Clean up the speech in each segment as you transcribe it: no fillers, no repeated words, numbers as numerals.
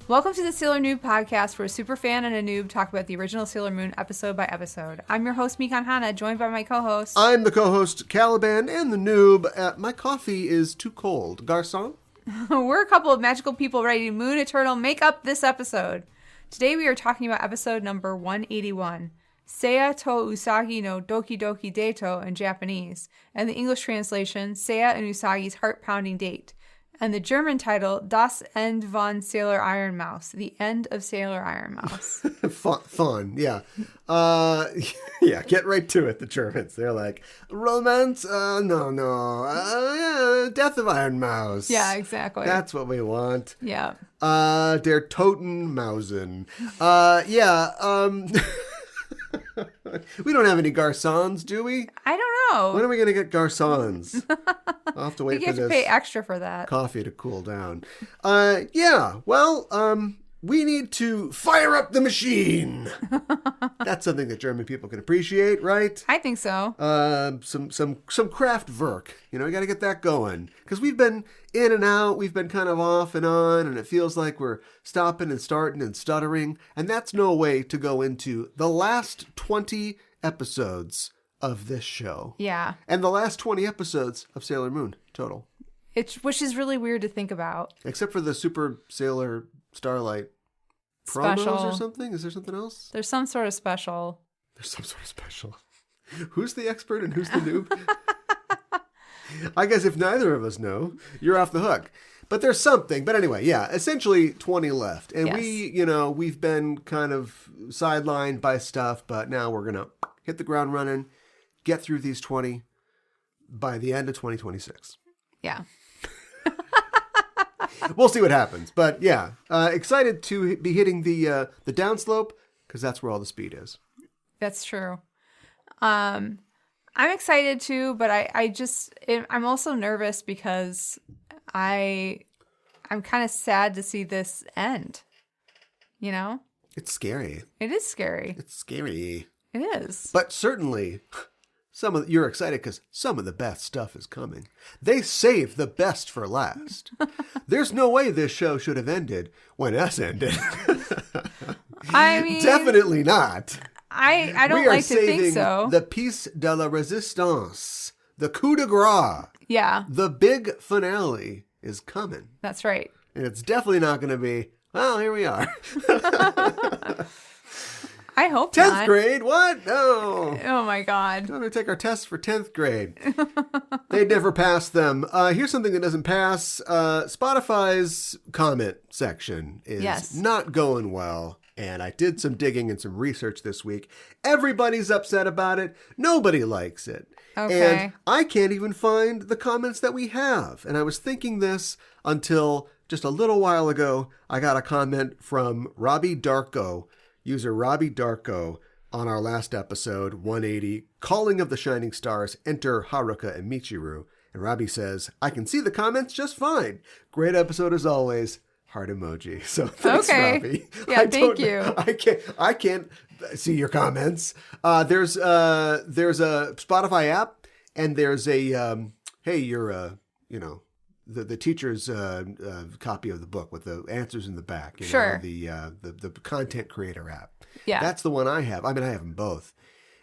Welcome to the Sailor Noob podcast, where a superfan and a noob talk about the original Sailor Moon episode by episode. I'm your host, MakoMina, joined by my co-host. I'm the co-host, Caliban, and the noob. My coffee is too cold. Garçon? We're a couple of magical people ready to Moon Eternal make up this episode. Today we are talking about episode number 181, Seiya to Usagi no Doki Doki Dato in Japanese, and the English translation, Seiya and Usagi's Heart-Pounding Date. And the German title, Das Ende von Sailor Iron Mouse, the end of Sailor Iron Mouse. Fun, yeah. Yeah, get right to it, the Germans. They're like, romance? No. Yeah, Death of Iron Mouse. Yeah, exactly. That's what we want. Yeah. Der Toten Mausen. We don't have any garçons, do we? I don't know. When are we going to get garçons? I'll have to wait for this. You have to pay extra for that. Coffee to cool down. We need to fire up the machine. That's something that German people can appreciate, right? I think so. Some craft work. You know, you got to get that going. Because we've been in and out, we've been kind of off and on, and it feels like we're stopping and starting and stuttering. And that's no way to go into the last 20 episodes of this show. Yeah. And the last 20 episodes of Sailor Moon total. Which is really weird to think about. Except for the Super Sailor Starlight special promos or something? Is there something else? There's some sort of special. Who's the expert and who's the noob? I guess if neither of us know, you're off the hook. But there's something. But anyway, yeah, essentially 20 left. And yes. We've been kind of sidelined by stuff, but now we're going to hit the ground running, get through these 20 by the end of 2026. Yeah. We'll see what happens. But yeah, excited to be hitting the downslope because that's where all the speed is. That's true. I'm excited too, but I'm also nervous because I'm kind of sad to see this end. You know? It's scary. It is scary. It's scary. It is. But certainly, you're excited because some of the best stuff is coming. They saved the best for last. There's no way this show should have ended when S ended. I mean, definitely not. I don't like to think so. The piece de la résistance, the coup de grace. Yeah. The big finale is coming. That's right. And it's definitely not going to be, well, here we are. I hope 10th not. grade? What? No. Oh my God. I'm going to take our tests for 10th grade. They never pass them. Here's something that doesn't pass. Spotify's comment section is not going well. And I did some digging and some research this week. Everybody's upset about it. Nobody likes it. Okay. And I can't even find the comments that we have. And I was thinking this until just a little while ago. I got a comment from Robbie Darko, user Robbie Darko, on our last episode, 180, Calling of the Shining Stars, Enter Haruka and Michiru. And Robbie says, I can see the comments just fine. Great episode as always. Heart emoji. So thanks, Robbie. Yeah, thank you. I can't see your comments. There's a Spotify app, and there's a the teacher's copy of the book with the answers in the back. Sure. The content creator app. Yeah. That's the one I have. I mean, I have them both,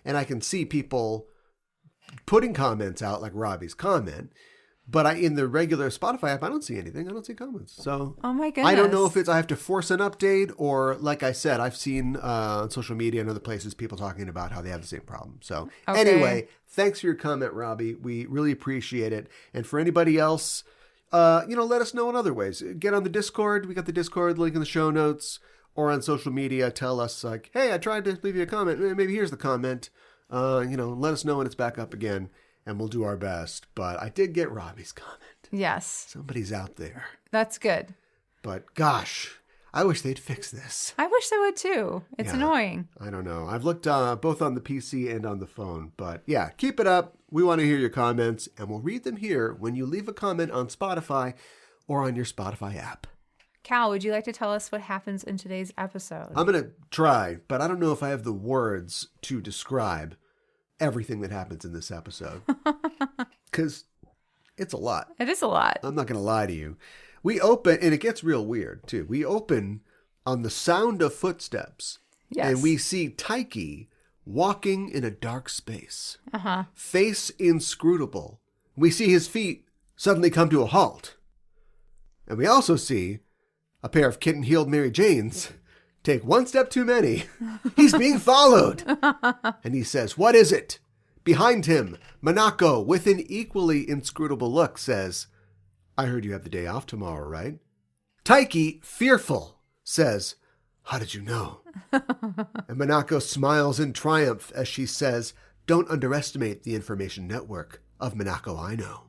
and I can see people putting comments out like Robbie's comment. But in the regular Spotify app, I don't see anything. I don't see comments. So, oh my goodness. I don't know if I have to force an update or, like I said, I've seen on social media and other places people talking about how they have the same problem. So, Anyway, thanks for your comment, Robbie. We really appreciate it. And for anybody else, let us know in other ways. Get on the Discord. We got the Discord link in the show notes, or on social media. Tell us like, hey, I tried to leave you a comment. Maybe here's the comment. Let us know when it's back up again. And we'll do our best. But I did get Robbie's comment. Yes. Somebody's out there. That's good. But gosh, I wish they'd fix this. I wish they would too. It's annoying. I don't know. I've looked both on the PC and on the phone. But yeah, keep it up. We want to hear your comments. And we'll read them here when you leave a comment on Spotify or on your Spotify app. Cal, would you like to tell us what happens in today's episode? I'm going to try, but I don't know if I have the words to describe everything that happens in this episode. Because it's a lot. It is a lot. I'm not going to lie to you. We open, and it gets real weird, too. We open on the sound of footsteps. Yes. And we see Taiki walking in a dark space. Uh-huh. Face inscrutable. We see his feet suddenly come to a halt. And we also see a pair of kitten-heeled Mary Janes take one step too many. He's being followed. And he says, "What is it?" Behind him, Minako, with an equally inscrutable look, says, "I heard you have the day off tomorrow, right?" Taiki, fearful, says, "How did you know?" And Minako smiles in triumph as she says, "Don't underestimate the information network of Minako I know."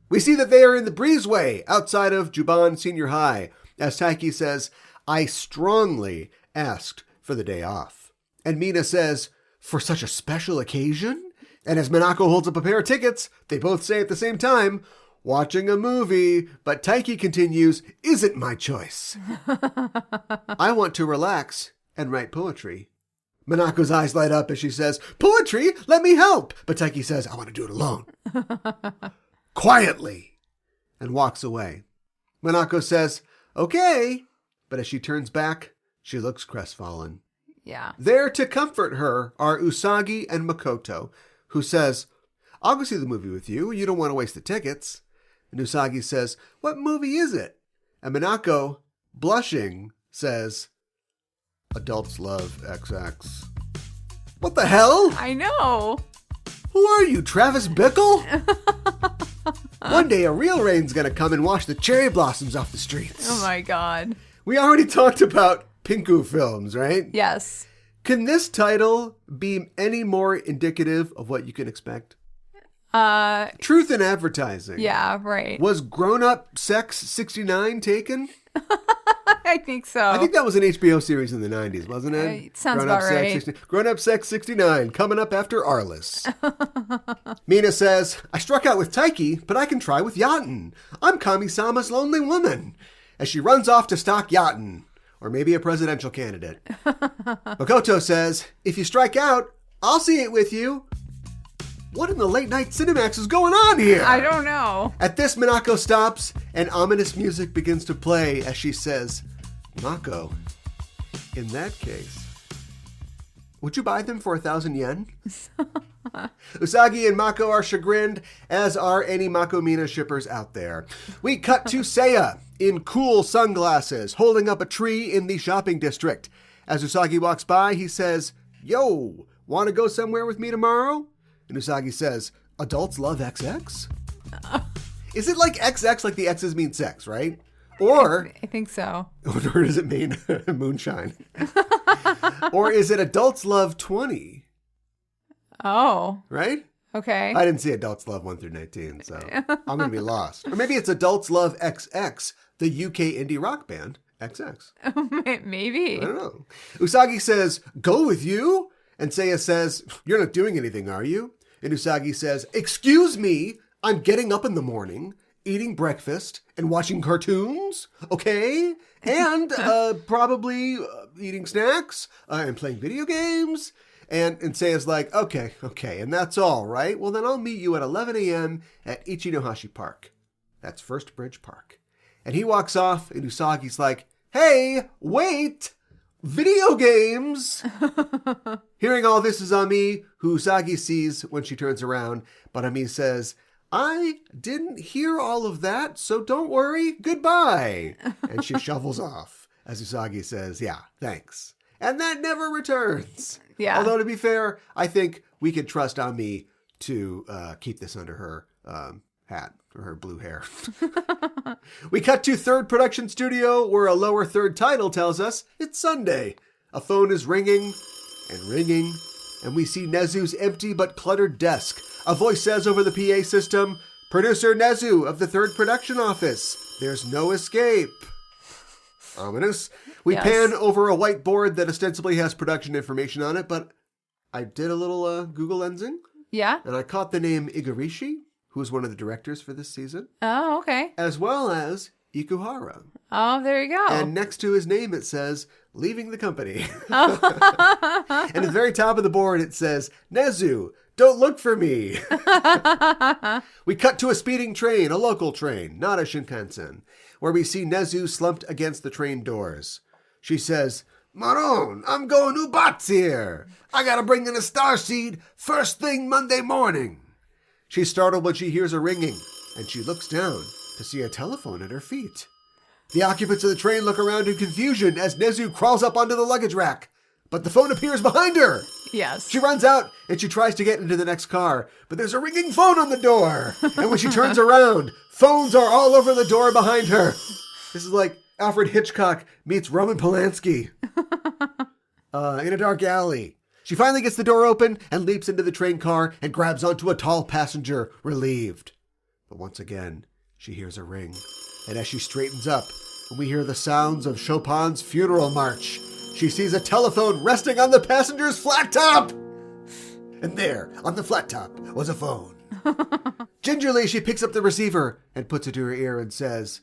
We see that they are in the breezeway outside of Juban Senior High, as Taiki says, "I strongly asked for the day off." And Mina says, "For such a special occasion?" And as Minako holds up a pair of tickets, they both say at the same time, "Watching a movie," but Taiki continues, "Isn't my choice. I want to relax and write poetry." Minako's eyes light up as she says, "Poetry? Let me help." But Taiki says, "I want to do it alone." Quietly, and walks away. Minako says, "Okay," but as she turns back, she looks crestfallen. Yeah. There to comfort her are Usagi and Makoto, who says, "I'll go see the movie with you. You don't want to waste the tickets." And Usagi says, "What movie is it?" And Minako, blushing, says, "Adults Love XX." What the hell? I know. Who are you, Travis Bickle? One day a real rain's gonna come and wash the cherry blossoms off the streets. Oh my god. We already talked about Pinku films, right? Yes. Can this title be any more indicative of what you can expect? Truth in advertising. Yeah, right. Was Grown Up Sex 69 taken? I think so. I think that was an HBO series in the 90s, wasn't it? It sounds Grown Up about Sex right. 60 Grown Up Sex 69, coming up after Arliss. Mina says, "I struck out with Taiki, but I can try with Yaten. I'm Kami-sama's lonely woman." As she runs off to stalk Yaten, or maybe a presidential candidate. Makoto says, "If you strike out, I'll see it with you." What in the late night Cinemax is going on here? I don't know. At this, Minako stops and ominous music begins to play as she says, "Mako, in that case, would you buy them for 1,000 yen?" Usagi and Mako are chagrined, as are any MakoMina shippers out there. We cut to Seiya in cool sunglasses, holding up a tree in the shopping district. As Usagi walks by, he says, "Yo, want to go somewhere with me tomorrow?" And Usagi says, "Adults Love XX?" Is it like XX, like the X's mean sex, right? Or I think so. or does it mean moonshine? Or is it Adults Love 20? Oh, Right? okay. I didn't see Adults Love 1 through 19, so I'm going to be lost. Or maybe it's Adults Love XX, the UK indie rock band, XX. Maybe. I don't know. Usagi says, "Go with you?" And Seiya says, "You're not doing anything, are you?" And Usagi says, "Excuse me, I'm getting up in the morning, eating breakfast, and watching cartoons, okay? And probably eating snacks and playing video games." And Seiya's like, okay, and that's all, right? Well, then I'll meet you at 11 a.m. at Ichinohashi Park. That's First Bridge Park. And he walks off, and Usagi's like, "Hey, wait! Video games!" Hearing all this is Ami, who Usagi sees when she turns around, but Ami says, "I didn't hear all of that, so don't worry, goodbye." And she shuffles off, as Usagi says, "Yeah, thanks." And that never returns. Yeah. Although, to be fair, I think we could trust Ami to keep this under her hat or her blue hair. We cut to third production studio, where a lower third title tells us it's Sunday. A phone is ringing, and we see Nezu's empty but cluttered desk. A voice says over the PA system, "Producer Nezu of the third production office. There's no escape." Ominous. We Yes. pan over a whiteboard that ostensibly has production information on it, but I did a little Google lensing, Yeah? and I caught the name Igarashi, who is one of the directors for this season, Oh, okay. as well as Ikuhara. Oh, there you go. And next to his name, it says, "Leaving the company." And at the very top of the board, it says, "Nezu, don't look for me." We cut to a speeding train, a local train, not a Shinkansen, where we see Nezu slumped against the train doors. She says, Maron, I'm going to Bots here. I gotta bring in a starseed first thing Monday morning. She's startled when she hears a ringing, and she looks down to see a telephone at her feet. The occupants of the train look around in confusion as Nezu crawls up onto the luggage rack, but the phone appears behind her. Yes. She runs out and she tries to get into the next car, but there's a ringing phone on the door. And when she turns around, phones are all over the door behind her. This is like Alfred Hitchcock meets Roman Polanski in a dark alley. She finally gets the door open and leaps into the train car and grabs onto a tall passenger, relieved. But once again, she hears a ring. And as she straightens up, and we hear the sounds of Chopin's funeral march, she sees a telephone resting on the passenger's flat top. And there, on the flat top, was a phone. Gingerly, she picks up the receiver and puts it to her ear and says,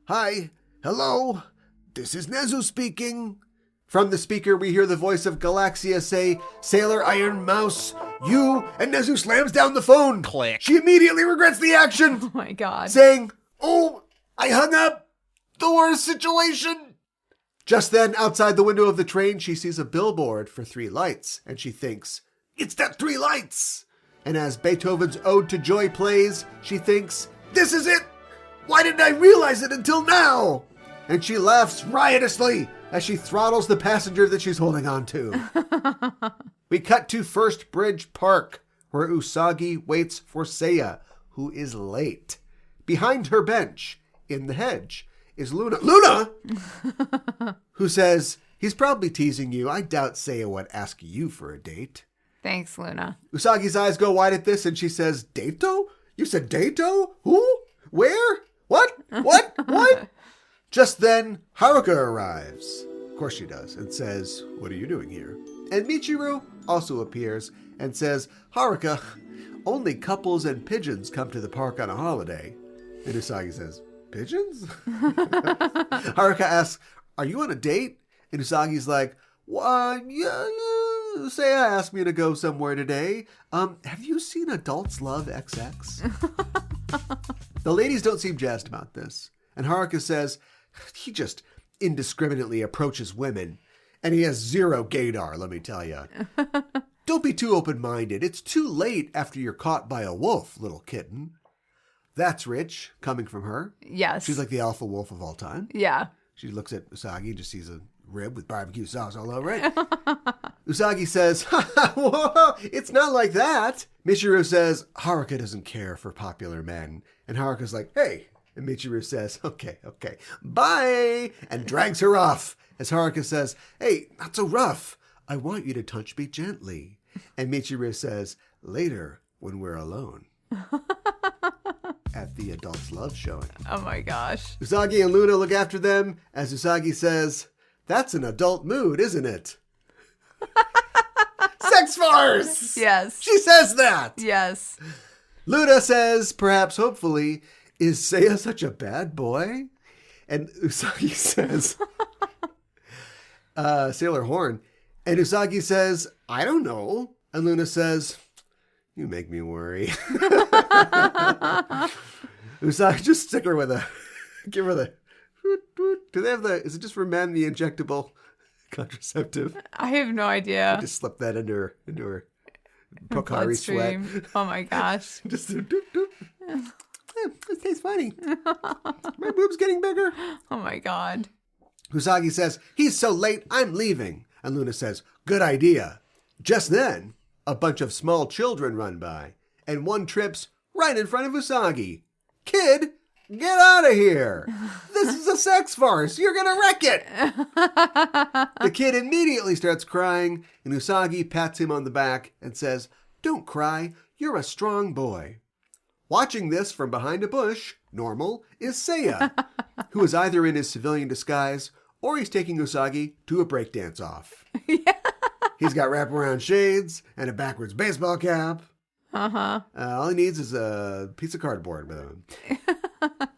Hi, hello, this is Nezu speaking. From the speaker, we hear the voice of Galaxia say, Sailor Iron Mouse, you, and Nezu slams down the phone. Click. She immediately regrets the action. Oh my God. Saying, Oh, I hung up. The worst situation. Just then, outside the window of the train, she sees a billboard for 3 lights, and she thinks, It's that 3 lights. And as Beethoven's Ode to Joy plays, she thinks, This is it. Why didn't I realize it until now? And she laughs riotously as she throttles the passenger that she's holding on to. We cut to First Bridge Park, where Usagi waits for Seiya, who is late. Behind her bench, in the hedge, is Luna. Luna! Who says, He's probably teasing you. I doubt Seiya would ask you for a date. Thanks, Luna. Usagi's eyes go wide at this and she says, Dato? You said Dato? Who? Where? What? What? What? Just then, Haruka arrives. Of course she does, and says, What are you doing here? And Michiru also appears and says, Haruka, only couples and pigeons come to the park on a holiday. And Usagi says, Pigeons? Haruka asks, Are you on a date? And Usagi's like, yeah. Seiya asked me to go somewhere today. Have you seen Adults Love XX? The ladies don't seem jazzed about this. And Haruka says, he just indiscriminately approaches women. And he has 0 gaydar, let me tell you. Don't be too open-minded. It's too late after you're caught by a wolf, little kitten. That's rich, coming from her. Yes. She's like the alpha wolf of all time. Yeah. She looks at Usagi and just sees a rib with barbecue sauce all over it. Usagi says, whoa, it's not like that. Michiru says, Haruka doesn't care for popular men. And Haruka's like, hey. And Michiru says, okay, bye. And drags her off. As Haruka says, hey, not so rough. I want you to touch me gently. And Michiru says, later when we're alone. At the Adults Love showing. Oh my gosh. Usagi and Luna look after them as Usagi says, that's an adult mood, isn't it? Sex Farce! Yes. She says that! Yes. Luna says, perhaps hopefully, is Seiya such a bad boy? And Usagi says, Sailor Horn. And Usagi says, I don't know. And Luna says, you make me worry. Usagi, just stick her with give her the, do they have is it just for men, the injectable contraceptive? I have no idea. Just slip that into her Pocari sweat. Oh my gosh. Just doop, doop. Yeah, it tastes funny. My boob's getting bigger. Oh my God. Usagi says, he's so late, I'm leaving. And Luna says, good idea. Just then, a bunch of small children run by, and one trips right in front of Usagi. Kid, get out of here. This is a sex farce. You're going to wreck it. The kid immediately starts crying, and Usagi pats him on the back and says, don't cry. You're a strong boy. Watching this from behind a bush, normal, is Seiya, who is either in his civilian disguise or he's taking Usagi to a breakdance off. Yeah. He's got wraparound shades and a backwards baseball cap. Uh-huh. All he needs is a piece of cardboard with him.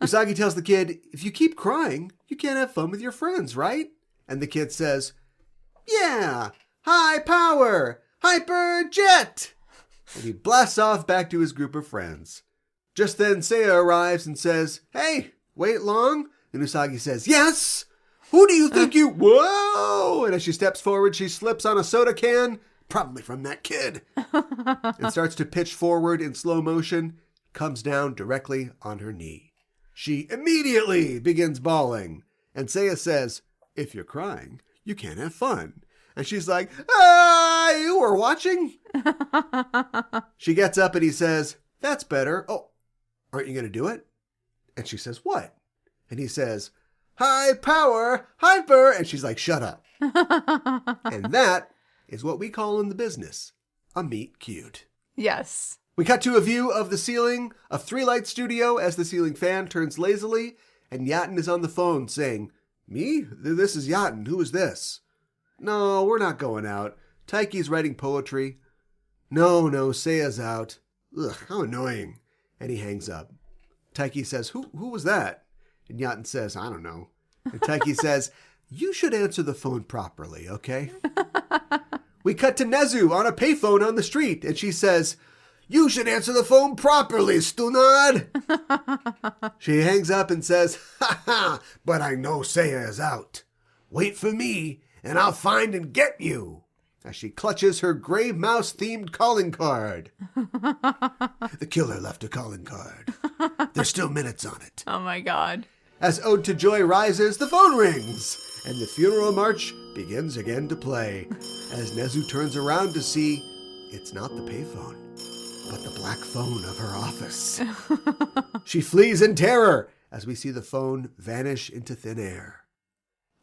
Usagi tells the kid, if you keep crying, you can't have fun with your friends, right? And the kid says, yeah, high power, hyper jet. And he blasts off back to his group of friends. Just then, Seiya arrives and says, hey, wait long? And Usagi says, yes. Who do you think you... Whoa! And as she steps forward, she slips on a soda can, probably from that kid, and starts to pitch forward in slow motion, comes down directly on her knee. She immediately begins bawling, and Seiya says, if you're crying, you can't have fun. And she's like, you were watching? She gets up and he says, that's better. Oh, aren't you going to do it? And she says, what? And he says, high power, hyper. And she's like, shut up. And that is what we call in the business a meet cute. Yes. We cut to a view of the ceiling of 3-light studio as the ceiling fan turns lazily, and Yaten is on the phone saying, me? This is Yaten. Who is this? No, we're not going out. Taiki's writing poetry. No, Seiya's out. Ugh, how annoying. And he hangs up. Taiki says, who was that? And Yaten says, I don't know. And Taiki says, you should answer the phone properly, okay? We cut to Nezu on a payphone on the street, and she says, you should answer the phone properly, Stunad. She hangs up and says, ha, but I know Seiya is out. Wait for me, and I'll find and get you. As she clutches her gray mouse-themed calling card. The killer left a calling card. There's still minutes on it. Oh my God. As Ode to Joy rises, the phone rings, and the funeral march begins again to play. As Nezu turns around to see it's not the payphone, but the black phone of her office. She flees in terror as we see the phone vanish into thin air.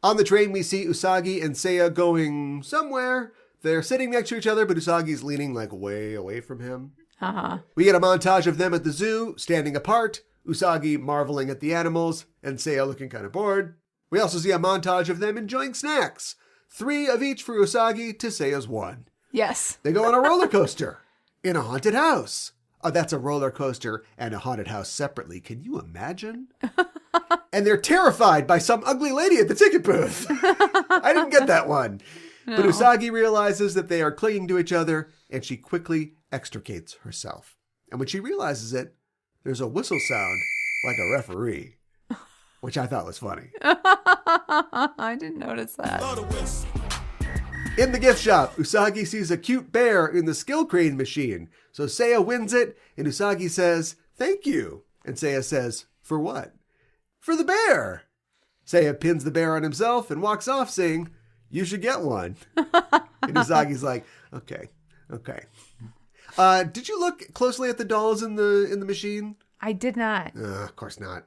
On the train, we see Usagi and Seiya going somewhere. They're sitting next to each other, but Usagi's leaning like way away from him. Uh-huh. We get a montage of them at the zoo, standing apart, Usagi marveling at the animals, and Seiya looking kind of bored. We also see a montage of them enjoying snacks. 3 of each for Usagi to Seiya's 1. Yes. They go on a roller coaster in a haunted house. Oh, that's a roller coaster and a haunted house separately. Can you imagine? And they're terrified by some ugly lady at the ticket booth. I didn't get that one. No. But Usagi realizes that they are clinging to each other, and she quickly extricates herself. And when she realizes it, there's a whistle sound like a referee, which I thought was funny. I didn't notice that. In the gift shop, Usagi sees a cute bear in the skill crane machine. So Seiya wins it, and Usagi says, thank you. And Seiya says, for what? For the bear. Seiya pins the bear on himself and walks off saying, you should get one. And Usagi's like, okay. Did you look closely at the dolls in the machine? I did not. Of course not.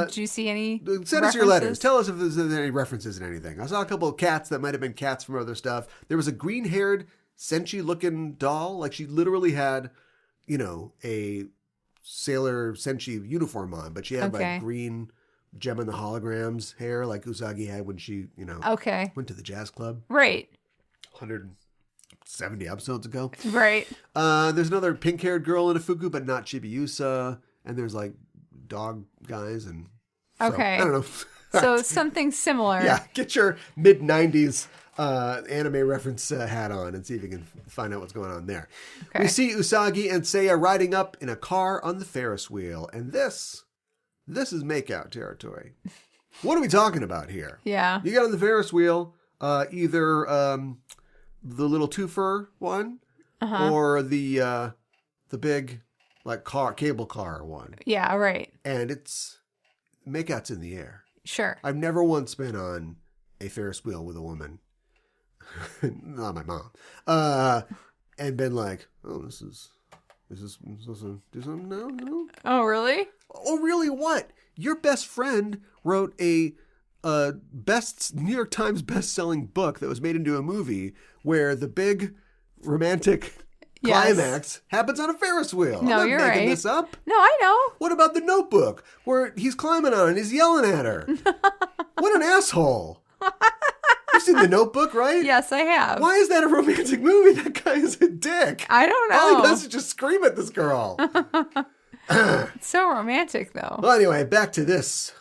Did you see any Send us your letters. Tell us if there's any references in anything. I saw a couple of cats that might have been cats from other stuff. There was a green-haired, Senshi-looking doll. Like she literally had, a Sailor Senshi uniform on, but she had like green Gem and the Holograms hair like Usagi had when she, went to the jazz club. Right. 170 episodes ago. Right. There's another pink-haired girl in a fugu, but not Chibiusa. And there's like dog guys and okay. I don't know. So something similar. Yeah, get your mid-90s anime reference hat on and see if you can find out what's going on there. Okay. We see Usagi and Seiya riding up in a car on the Ferris wheel. And this is makeout territory. What are we talking about here? Yeah. You get on the Ferris wheel, either the little twofer one or the big like cable car one. Yeah, right. And it's makeout's in the air. Sure. I've never once been on a Ferris wheel with a woman. Not my mom. And been like, oh, this is supposed to do something now? No? Oh, really? Oh, really? What? Your best friend wrote a New York Times best-selling book that was made into a movie where the big romantic climax happens on a Ferris wheel. No, I'm not making this up. No, I know. What about The Notebook where he's climbing on and he's yelling at her? What an asshole. You've seen The Notebook, right? Yes, I have. Why is that a romantic movie? That guy is a dick. I don't know. All he does is just scream at this girl. It's so romantic, though. Well, anyway, back to this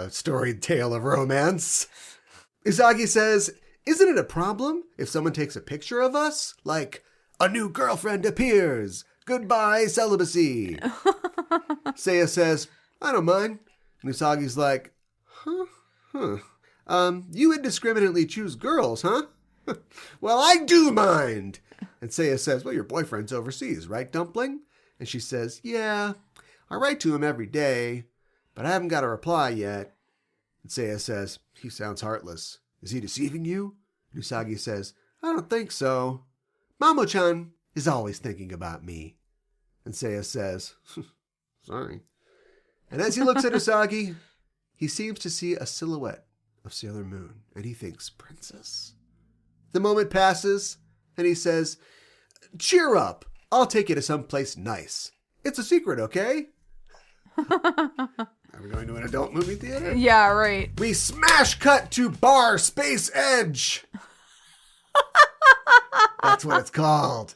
storied tale of romance. Usagi says, isn't it a problem if someone takes a picture of us? Like, a new girlfriend appears. Goodbye, celibacy. Seiya says, I don't mind. And Usagi's like, huh. You indiscriminately choose girls, huh? Well, I do mind. And Seiya says, well, your boyfriend's overseas, right, Dumpling? And she says, yeah, I write to him every day, but I haven't got a reply yet. And Seiya says, he sounds heartless. Is he deceiving you? And Usagi says, I don't think so. Mamo-chan is always thinking about me. And Seiya says, sorry. And as he looks at Usagi, he seems to see a silhouette of Sailor Moon, and he thinks, princess. The moment passes, and he says, cheer up. I'll take you to someplace nice. It's a secret, okay? Are we going to an adult movie theater? Yeah, right. We smash cut to Bar Space Edge. That's what it's called.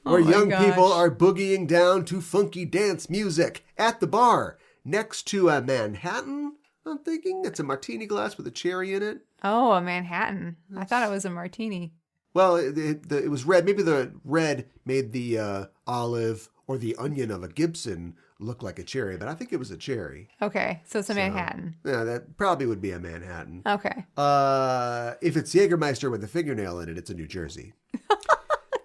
Where young people are boogieing down to funky dance music at the bar next to a Manhattan. I'm thinking it's a martini glass with a cherry in it. Oh, a Manhattan. I thought it was a martini. Well, it was red. Maybe the red made the olive or the onion of a Gibson look like a cherry, but I think it was a cherry. Okay, so it's a Manhattan. Yeah, that probably would be a Manhattan. Okay. If it's Jägermeister with a fingernail in it, it's a New Jersey.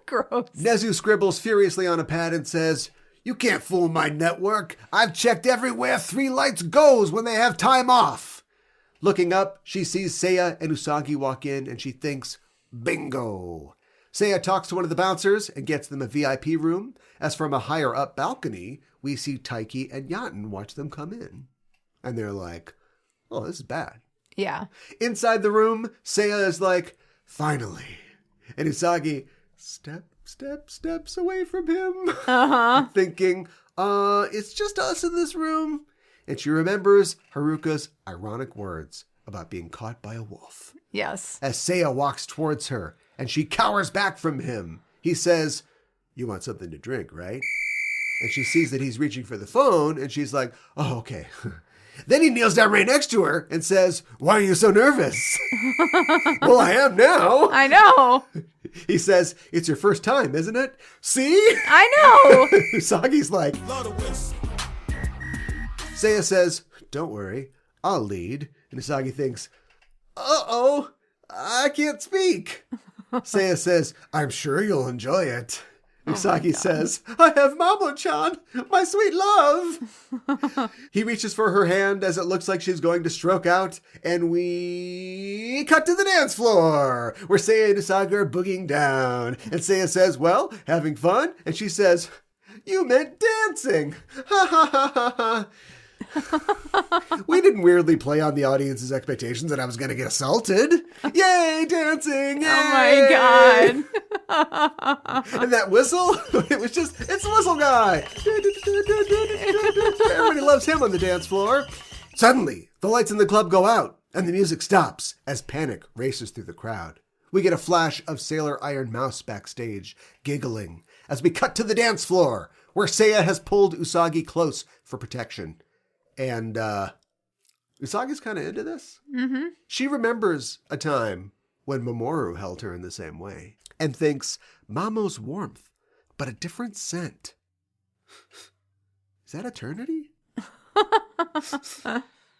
Gross. Nezu scribbles furiously on a pad and says, you can't fool my network. I've checked everywhere 3 lights goes when they have time off. Looking up, she sees Seiya and Usagi walk in, and she thinks, bingo. Seiya talks to one of the bouncers and gets them a VIP room. As from a higher up balcony, we see Taiki and Yaten watch them come in. And they're like, oh, this is bad. Yeah. Inside the room, Seiya is like, finally. And Usagi steps away from him. Thinking, it's just us in this room. And she remembers Haruka's ironic words about being caught by a wolf. Yes. As Seiya walks towards her and she cowers back from him, he says, you want something to drink, right? And she sees that he's reaching for the phone and she's like, oh, okay. Then he kneels down right next to her and says, why are you so nervous? Well, I am now. I know. He says, it's your first time, isn't it? See? I know. Usagi's like, Seiya says, don't worry, I'll lead. And Usagi thinks, uh-oh, I can't speak. Seiya says, I'm sure you'll enjoy it. Usagi says, I have Mamo-chan, my sweet love. He reaches for her hand as it looks like she's going to stroke out, and we cut to the dance floor, where Seiya and Usagi are boogieing down. And Seiya says, well, having fun? And she says, you meant dancing. Ha ha ha ha ha. We didn't weirdly play on the audience's expectations that I was going to get assaulted. Yay, dancing! Yay! Oh my God. And that whistle, it's the whistle guy. Everybody loves him on the dance floor. Suddenly, the lights in the club go out and the music stops as panic races through the crowd. We get a flash of Sailor Iron Mouse backstage, giggling, as we cut to the dance floor, where Seiya has pulled Usagi close for protection. And Usagi's kind of into this. Mm-hmm. She remembers a time when Mamoru held her in the same way and thinks, Mamo's warmth, but a different scent. Is that eternity?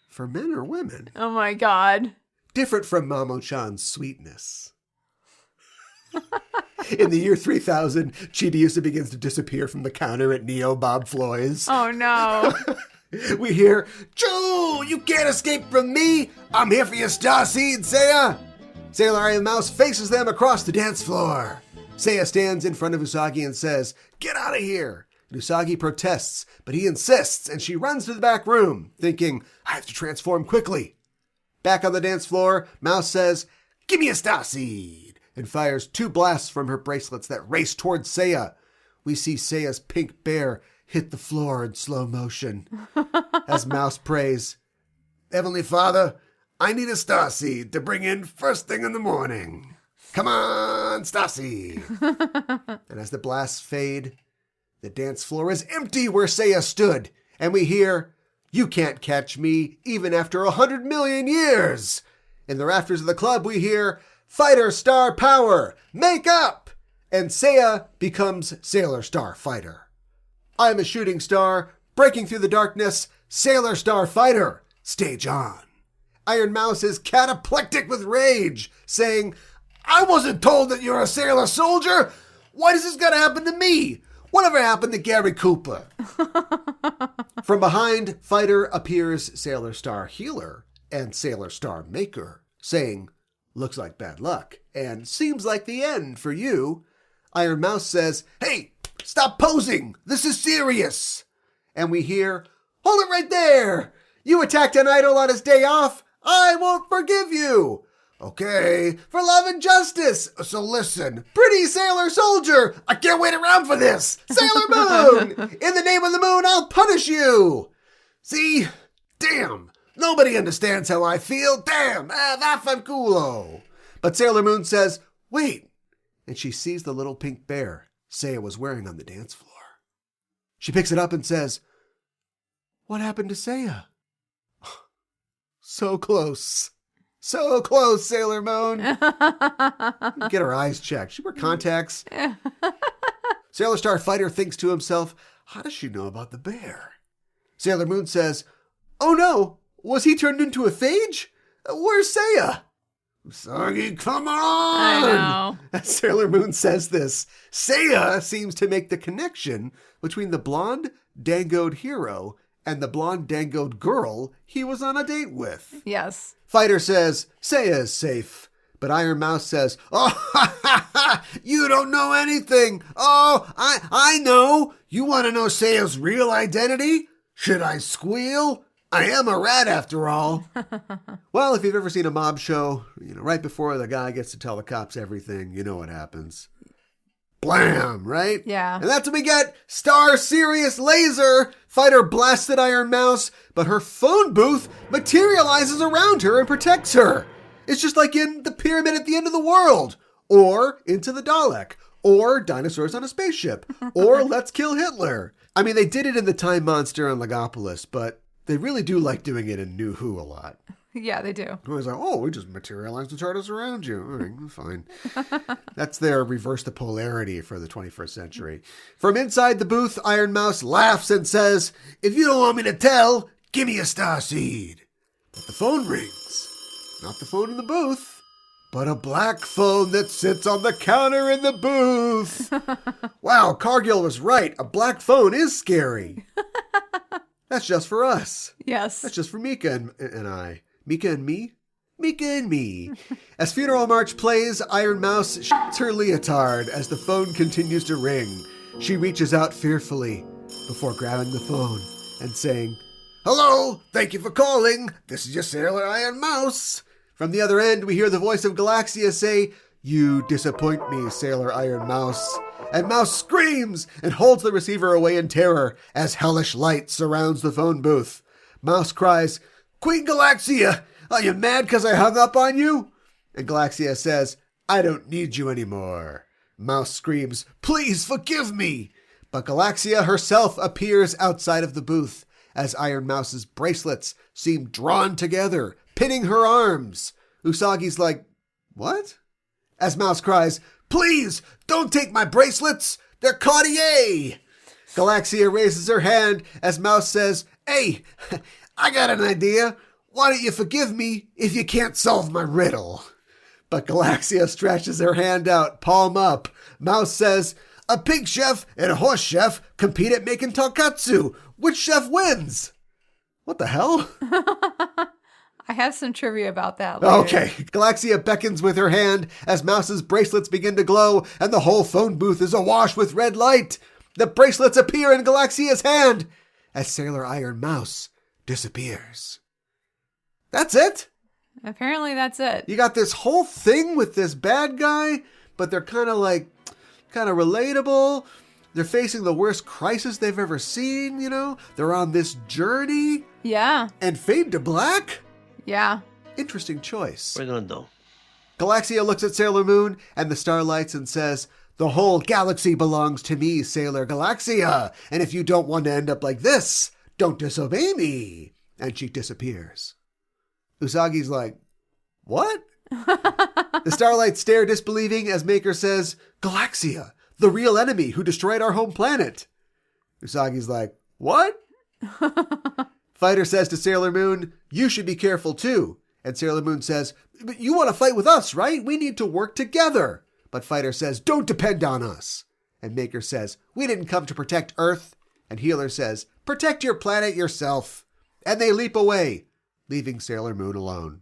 For men or women? Oh my God. Different from Mamo-chan's sweetness. In the year 3000, Chibiusa begins to disappear from the counter at Neo Bob Floy's. Oh no. We hear, Choo, you can't escape from me. I'm here for your star seed, Seiya. Sailor Iron Mouse faces them across the dance floor. Seiya stands in front of Usagi and says, get out of here. And Usagi protests, but he insists, and she runs to the back room, thinking, I have to transform quickly. Back on the dance floor, Mouse says, give me a star seed, and fires 2 blasts from her bracelets that race towards Seiya. We see Seiya's pink bear hit the floor in slow motion. As Mouse prays, Heavenly Father, I need a starseed to bring in first thing in the morning. Come on, starseed. And as the blasts fade, the dance floor is empty where Seiya stood. And we hear, you can't catch me even after 100 million years. In the rafters of the club, we hear, Fighter Star Power, make up. And Seiya becomes Sailor Star Fighter. I'm a shooting star, breaking through the darkness, Sailor Star Fighter, stage on. Iron Mouse is cataplectic with rage, saying, I wasn't told that you're a sailor soldier. Why does this gotta happen to me? Whatever happened to Gary Cooper? From behind, Fighter appears Sailor Star Healer and Sailor Star Maker, saying, looks like bad luck, and seems like the end for you. Iron Mouse says, hey, stop posing. This is serious. And we hear, hold it right there. You attacked an idol on his day off. I won't forgive you. Okay, for love and justice. So listen, pretty sailor soldier, I can't wait around for this. Sailor Moon, in the name of the moon, I'll punish you. See? Damn, nobody understands how I feel. Damn, vaffanculo. But Sailor Moon says, wait, and she sees the little pink bear Seiya was wearing on the dance floor. She picks it up and says, what happened to Seiya? So close. So close, Sailor Moon. Get her eyes checked. She wear contacts. Sailor Star Fighter thinks to himself, how does she know about the bear? Sailor Moon says, oh no, was he turned into a phage? Where's Seiya? Usagi, come on! I know. As Sailor Moon says this, Seiya seems to make the connection between the blonde, dangoed hero and the blonde, dangoed girl he was on a date with. Yes. Fighter says, Seiya is safe. But Iron Mouse says, oh, you don't know anything. Oh, I know. You want to know Seiya's real identity? Should I squeal? I am a rat after all. Well, if you've ever seen a mob show, right before the guy gets to tell the cops everything, you know what happens. Blam, right? Yeah. And that's what we get. Star Sirius Laser. Fighter blasted Iron Mouse, but her phone booth materializes around her and protects her. It's just like in The Pyramid at the End of the World, or Into the Dalek, or Dinosaurs on a Spaceship, or Let's Kill Hitler. I mean, they did it in The Time Monster on Legopolis, but they really do like doing it in New Who a lot. Yeah, they do. I was like, oh, we just materialized the TARDIS around you. All right, fine. That's their reverse the polarity for the 21st century. From inside the booth, Iron Mouse laughs and says, if you don't want me to tell, give me a star seed. But the phone rings. Not the phone in the booth, but a black phone that sits on the counter in the booth. Wow, Cargill was right. A black phone is scary. That's just for us. Yes. That's just for Mika and I. Mika and me? Mika and me. As Funeral March plays, Iron Mouse shits her leotard as the phone continues to ring. She reaches out fearfully before grabbing the phone and saying, hello, thank you for calling. This is your Sailor Iron Mouse. From the other end, we hear the voice of Galaxia say, you disappoint me, Sailor Iron Mouse. And Mouse screams and holds the receiver away in terror as hellish light surrounds the phone booth. Mouse cries, Queen Galaxia, are you mad because I hung up on you? And Galaxia says, I don't need you anymore. Mouse screams, please forgive me. But Galaxia herself appears outside of the booth as Iron Mouse's bracelets seem drawn together, pinning her arms. Usagi's like, what? As Mouse cries, please, don't take my bracelets. They're Cartier. Galaxia raises her hand as Mouse says, hey, I got an idea. Why don't you forgive me if you can't solve my riddle? But Galaxia stretches her hand out, palm up. Mouse says, a pig chef and a horse chef compete at making tonkatsu. Which chef wins? What the hell? I have some trivia about that later. Okay. Galaxia beckons with her hand as Mouse's bracelets begin to glow and the whole phone booth is awash with red light. The bracelets appear in Galaxia's hand as Sailor Iron Mouse disappears. That's it? Apparently that's it. You got this whole thing with this bad guy, but they're kind of relatable. They're facing the worst crisis they've ever seen, They're on this journey. Yeah. And fade to black? Yeah. Interesting choice. Redondo. Galaxia looks at Sailor Moon and the starlights and says, the whole galaxy belongs to me, Sailor Galaxia. And if you don't want to end up like this, don't disobey me. And she disappears. Usagi's like, what? The starlights stare disbelieving as Maker says, Galaxia, the real enemy who destroyed our home planet. Usagi's like, what? Fighter says to Sailor Moon, you should be careful too. And Sailor Moon says, but you want to fight with us, right? We need to work together. But Fighter says, don't depend on us. And Maker says, we didn't come to protect Earth. And Healer says, protect your planet yourself. And they leap away, leaving Sailor Moon alone.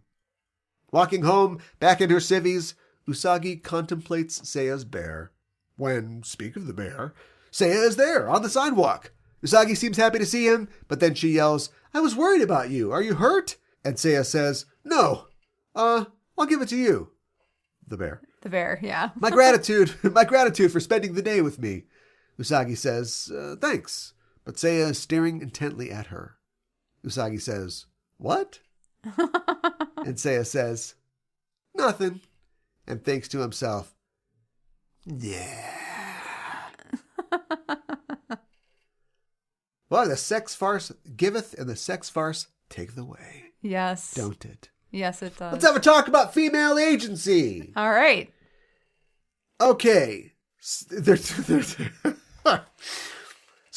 Walking home, back in her civvies, Usagi contemplates Seiya's bear. When, speak of the bear, Seiya is there on the sidewalk. Usagi seems happy to see him, but then she yells, I was worried about you. Are you hurt? And Seiya says, no. I'll give it to you. The bear. The bear, yeah. My gratitude for spending the day with me. Usagi says, thanks. But Seiya is staring intently at her. Usagi says, what? And Seiya says, nothing. And thinks to himself, yeah. Well, the sex farce giveth and the sex farce taketh away. Yes. Don't it? Yes, it does. Let's have a talk about female agency. All right. Okay. So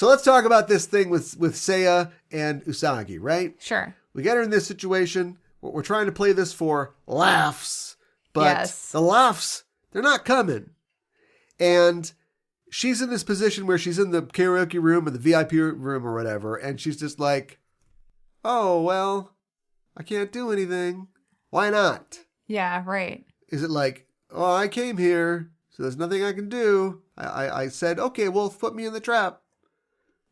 let's talk about this thing with Seiya and Usagi, right? Sure. We get her in this situation. We're trying to play this for laughs, but yes. The laughs, they're not coming. And she's in this position where she's in the karaoke room or the VIP room or whatever, and she's just like, oh, well, I can't do anything. Why not? Yeah, right. Is it like, oh, I came here, so there's nothing I can do. I said, okay, well, put me in the trap.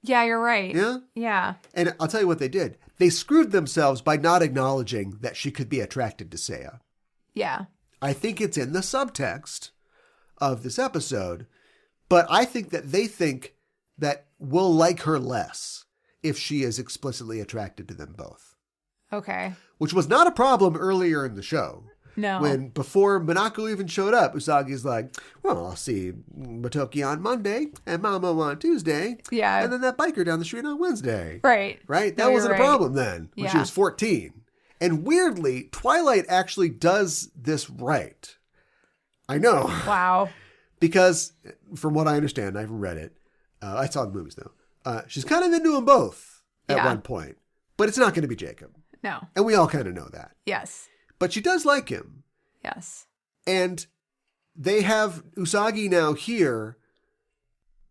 Yeah, you're right. Yeah? Yeah. And I'll tell you what they did. They screwed themselves by not acknowledging that she could be attracted to Seiya. Yeah. I think it's in the subtext of this episode, but I think that they think that we'll like her less if she is explicitly attracted to them both. Okay. Which was not a problem earlier in the show. No. When before Minako even showed up, Usagi's like, well, I'll see Motoki on Monday and Mamo on Tuesday. Yeah. And then that biker down the street on Wednesday. Right. Right? That No, wasn't you're a right. problem then when she was 14. And weirdly, Twilight actually does this right. I know. Wow. Because from what I understand, I haven't read it. I saw the movies though. She's kind of into them both at one point. But it's not going to be Jacob. No. And we all kind of know that. Yes. But she does like him. Yes. And they have Usagi now here,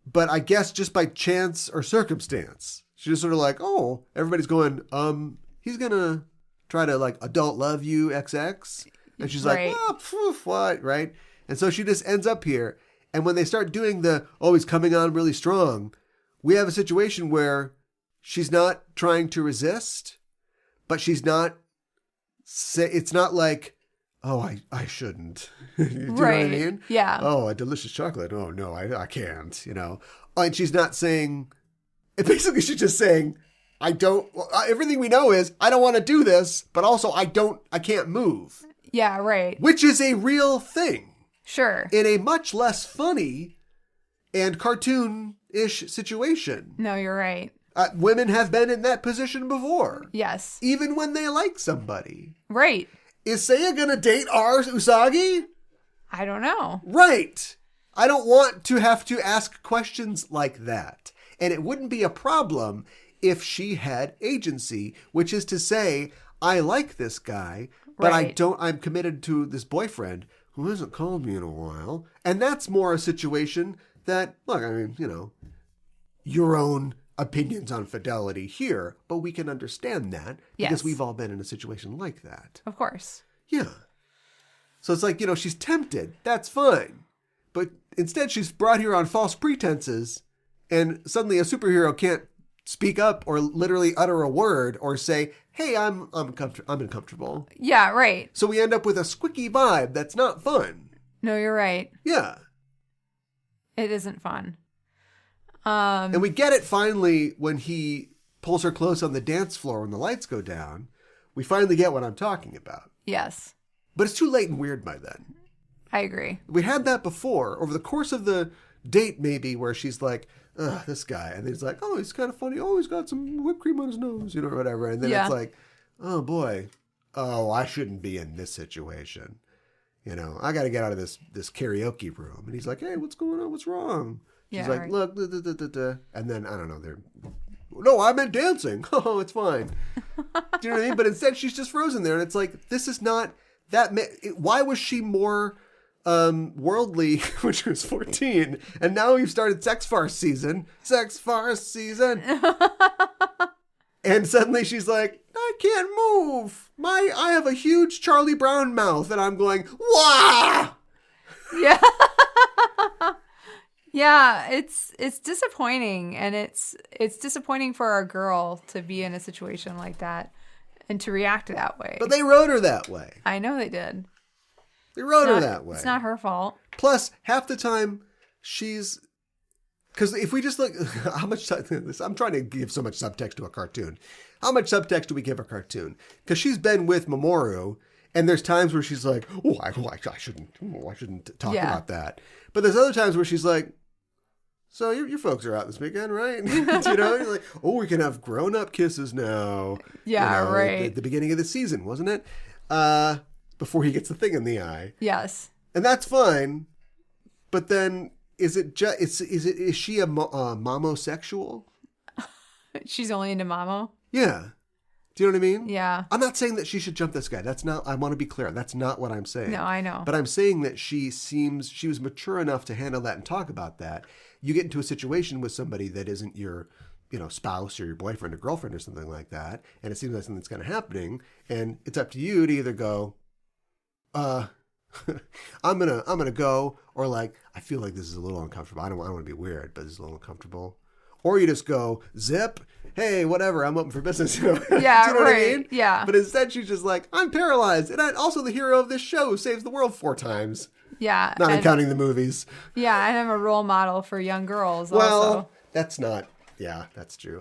but I guess just by chance or circumstance. She's just sort of like, oh, everybody's going, he's going to try to like adult love you XX. And she's like, oh, poof, what? Right? And so she just ends up here. And when they start doing he's coming on really strong, we have a situation where she's not trying to resist, but she's not, it's not like, oh, I shouldn't. Do you know what I mean? Yeah. Oh, a delicious chocolate. Oh, no, I can't, you know. And she's not saying, basically she's just saying, everything we know is, I don't want to do this, but also I can't move. Yeah, right. Which is a real thing. Sure. In a much less funny and cartoon-ish situation. No, you're right. Women have been in that position before. Yes. Even when they like somebody. Right. Is Seiya going to date our Usagi? I don't know. Right. I don't want to have to ask questions like that. And it wouldn't be a problem if she had agency, which is to say, I like this guy, but I'm committed to this boyfriend who hasn't called me in a while. And that's more a situation that, look, I mean, you know, your own opinions on fidelity here, but we can understand that because we've all been in a situation like that. Of course. Yeah. So it's like, you know, she's tempted. That's fine. But instead she's brought here on false pretenses, and suddenly a superhero can't speak up or literally utter a word or say, hey, I'm uncomfortable. Yeah, right. So we end up with a squicky vibe that's not fun. No, you're right. Yeah. It isn't fun. And we get it finally when he pulls her close on the dance floor when the lights go down. We finally get what I'm talking about. Yes. But it's too late and weird by then. I agree. We had that before, over the course of the date maybe, where she's like, ugh, this guy. And he's like, oh, he's kind of funny. Oh, he's got some whipped cream on his nose, you know, or whatever. And then it's like, oh, boy. Oh, I shouldn't be in this situation. You know, I got to get out of this karaoke room. And he's like, hey, what's going on? What's wrong? She's like, look, and then, I don't know, no, I meant dancing. Oh, it's fine. Do you know what I mean? But instead, she's just frozen there, and it's like, this is not that. Why was she more worldly when she was 14? And now we've started Sex Farce season. Sex Farce season. And suddenly she's like, I can't move. I have a huge Charlie Brown mouth, and I'm going, wah! Yeah. Yeah, it's disappointing, and it's disappointing for a girl to be in a situation like that and to react that way. But they wrote her that way. I know they did. They wrote her that way. It's not her fault. Plus, half the time she's, because if we just look, how much, I'm trying to give so much subtext to a cartoon. How much subtext do we give a cartoon? Because she's been with Mamoru, and there's times where she's like, I shouldn't talk about that. But there's other times where she's like, so your folks are out this weekend, right? You know, you're like, we can have grown-up kisses now. Yeah, right. At the beginning of the season, wasn't it? Before he gets the thing in the eye. Yes. And that's fine. But then, is she a momosexual? She's only into Mamo? Yeah. Do you know what I mean? Yeah. I'm not saying that she should jump this guy. That's not, I want to be clear. That's not what I'm saying. No, I know. But I'm saying that she was mature enough to handle that and talk about that. You get into a situation with somebody that isn't your, spouse or your boyfriend or girlfriend or something like that, and it seems like something's kind of happening, and it's up to you to either go, I'm gonna go, or like, I feel like this is a little uncomfortable. I don't want to be weird, but this is a little uncomfortable. Or you just go, zip, hey, whatever, I'm open for business. Yeah, do you know what I mean? Yeah. But instead she's just like, I'm paralyzed, and I'm also the hero of this show who saves the world 4 times. Yeah. Not counting the movies. Yeah, and I'm a role model for young girls also. Well, that's not, yeah, that's true.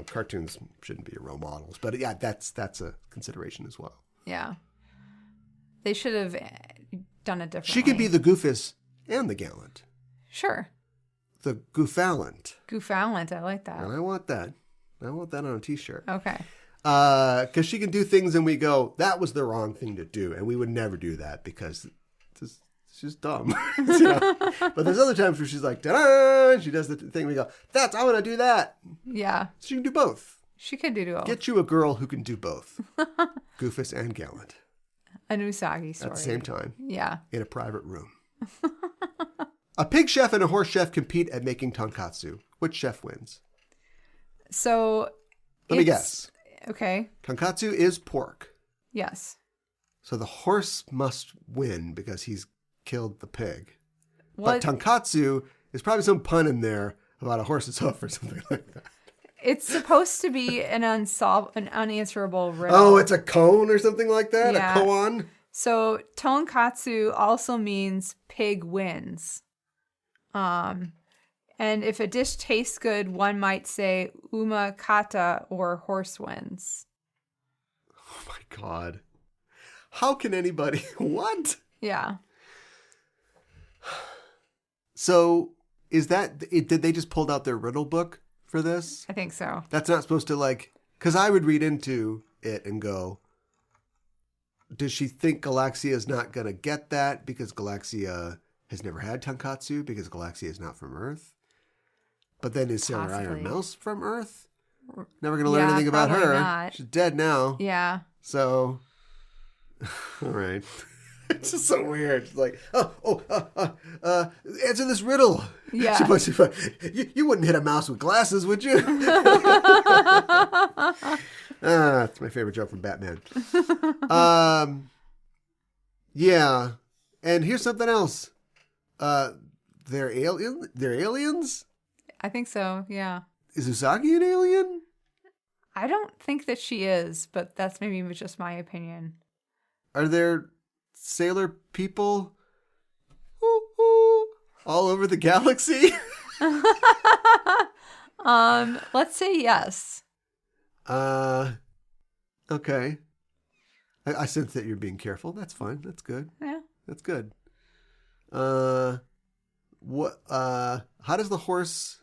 Cartoons shouldn't be your role models. But yeah, that's a consideration as well. Yeah. They should have done it differently. She could be the Goofus and the Gallant. Sure. The Goofallant. Goofallant, I like that. And I want that. I want that on a t-shirt. Okay. Because she can do things and we go, that was the wrong thing to do. And we would never do that because she's dumb. But there's other times where she's like, ta-da! She does the thing. We go, I want to do that. Yeah. She can do both. She could do both. Get you a girl who can do both. Goofus and Gallant. An Usagi story. At the same time. Yeah. In a private room. A pig chef and a horse chef compete at making tonkatsu. Which chef wins? So, let me guess. Okay. Tonkatsu is pork. Yes. So the horse must win because he's killed the pig. What? But tonkatsu is probably some pun in there about a horse's hoof or something like that. It's supposed to be an unanswerable riddle. Oh, it's a cone or something like that? Yeah. A koan? So tonkatsu also means pig wins. And if a dish tastes good, one might say uma kata or horse wins. Oh my God. How can anybody... What? Yeah. So is that... Did they just pull out their riddle book for this? I think so. That's not supposed to because I would read into it and go, does she think Galaxia is not going to get that because Galaxia has never had tonkatsu because Galaxia is not from Earth? But then is Sailor Iron Mouse from Earth? Never going to learn anything about her. Not. She's dead now. Yeah. So, all right. It's just so weird. It's like, answer this riddle. Yeah. You wouldn't hit a mouse with glasses, would you? That's my favorite joke from Batman. Yeah. And here's something else. They're aliens? I think so, yeah. Is Usagi an alien? I don't think that she is, but that's maybe just my opinion. Are there sailor people all over the galaxy? Let's say yes. Okay. I sense that you're being careful. That's fine. That's good. Yeah. That's good. How does the horse...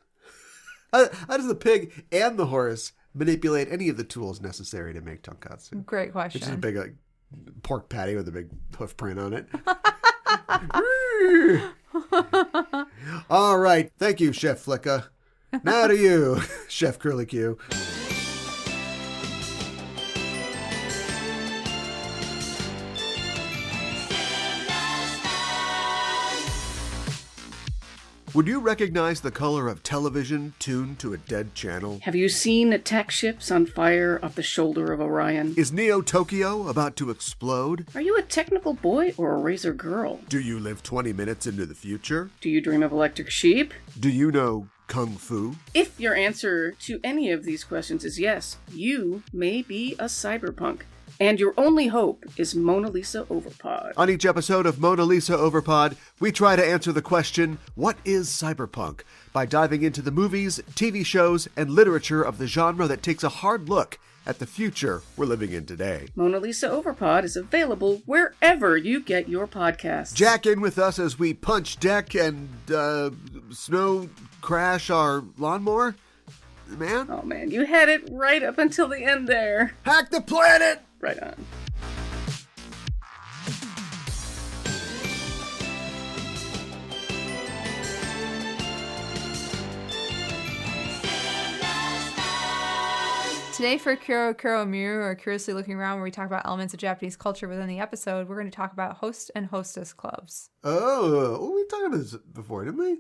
How does the pig and the horse manipulate any of the tools necessary to make tonkatsu? Great question. It's just a big pork patty with a big hoof print on it. All right. Thank you, Chef Flicka. Now to you, Chef Curly Q. Would you recognize the color of television tuned to a dead channel? Have you seen attack ships on fire off the shoulder of Orion? Is Neo Tokyo about to explode? Are you a technical boy or a razor girl? Do you live 20 minutes into the future? Do you dream of electric sheep? Do you know Kung Fu? If your answer to any of these questions is yes, you may be a cyberpunk. And your only hope is Mona Lisa Overpod. On each episode of Mona Lisa Overpod, we try to answer the question, what is cyberpunk? By diving into the movies, TV shows, and literature of the genre that takes a hard look at the future we're living in today. Mona Lisa Overpod is available wherever you get your podcasts. Jack in with us as we punch deck and snow crash our lawnmower. Man? Oh man, you had it right up until the end there. Hack the planet! Right on. Today for Kuro Kuro Miru, or Curiously Looking Around, where we talk about elements of Japanese culture within the episode, we're going to talk about host and hostess clubs. Oh, we talked about this before, didn't we?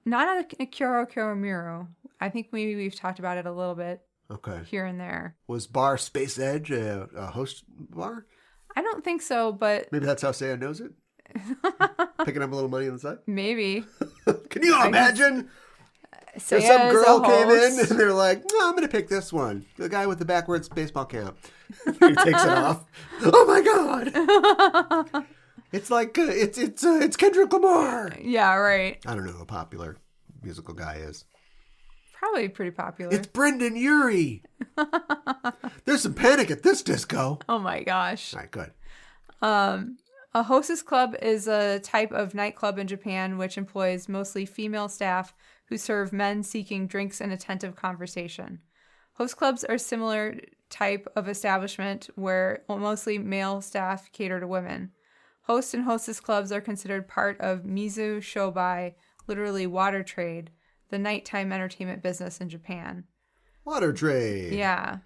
Not on a Kuro Kuro Miru. I think maybe we've talked about it a little bit. Okay. Here and there. Was Bar Space Edge a host bar? I don't think so, but... Maybe that's how Seiya knows it? Picking up a little money on the side? Maybe. Can you imagine? Seiya If some girl is a came in host. and they're like, no, I'm going to pick this one. The guy with the backwards baseball cap. He takes it off. Oh my God. It's like, it's Kendrick Lamar. Yeah, right. I don't know who a popular musical guy is. Probably pretty popular. It's Brendan Urie. There's some Panic at this disco. Oh my gosh. All right, good. A hostess club is a type of nightclub in Japan which employs mostly female staff who serve men seeking drinks and attentive conversation. Host clubs are similar type of establishment where mostly male staff cater to women. Host and hostess clubs are considered part of mizu shobai, literally water trade, the nighttime entertainment business in Japan. Water trade. Yeah.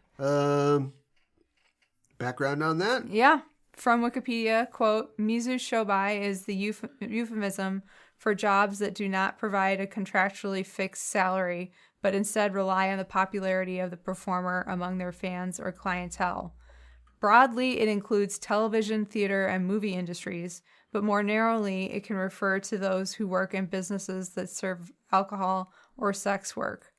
Background on that? Yeah. From Wikipedia, quote, mizu shobai is the euphemism for jobs that do not provide a contractually fixed salary, but instead rely on the popularity of the performer among their fans or clientele. Broadly, it includes television, theater, and movie industries, but more narrowly, it can refer to those who work in businesses that serve alcohol or sex work.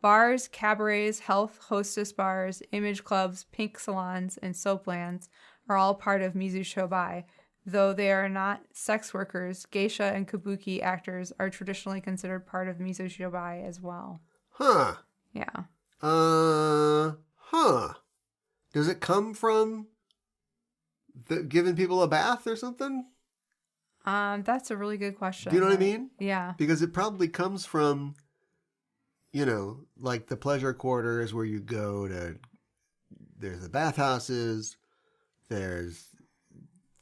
Bars, cabarets, health hostess bars, image clubs, pink salons, and soap lands are all part of mizu shobai. Though they are not sex workers, geisha and kabuki actors are traditionally considered part of mizu shobai as well. Huh. Yeah. Huh. Does it come from giving people a bath or something? That's a really good question. Do you know what I mean? Yeah. Because it probably comes from, like the pleasure quarters where you go to, there's the bathhouses, there's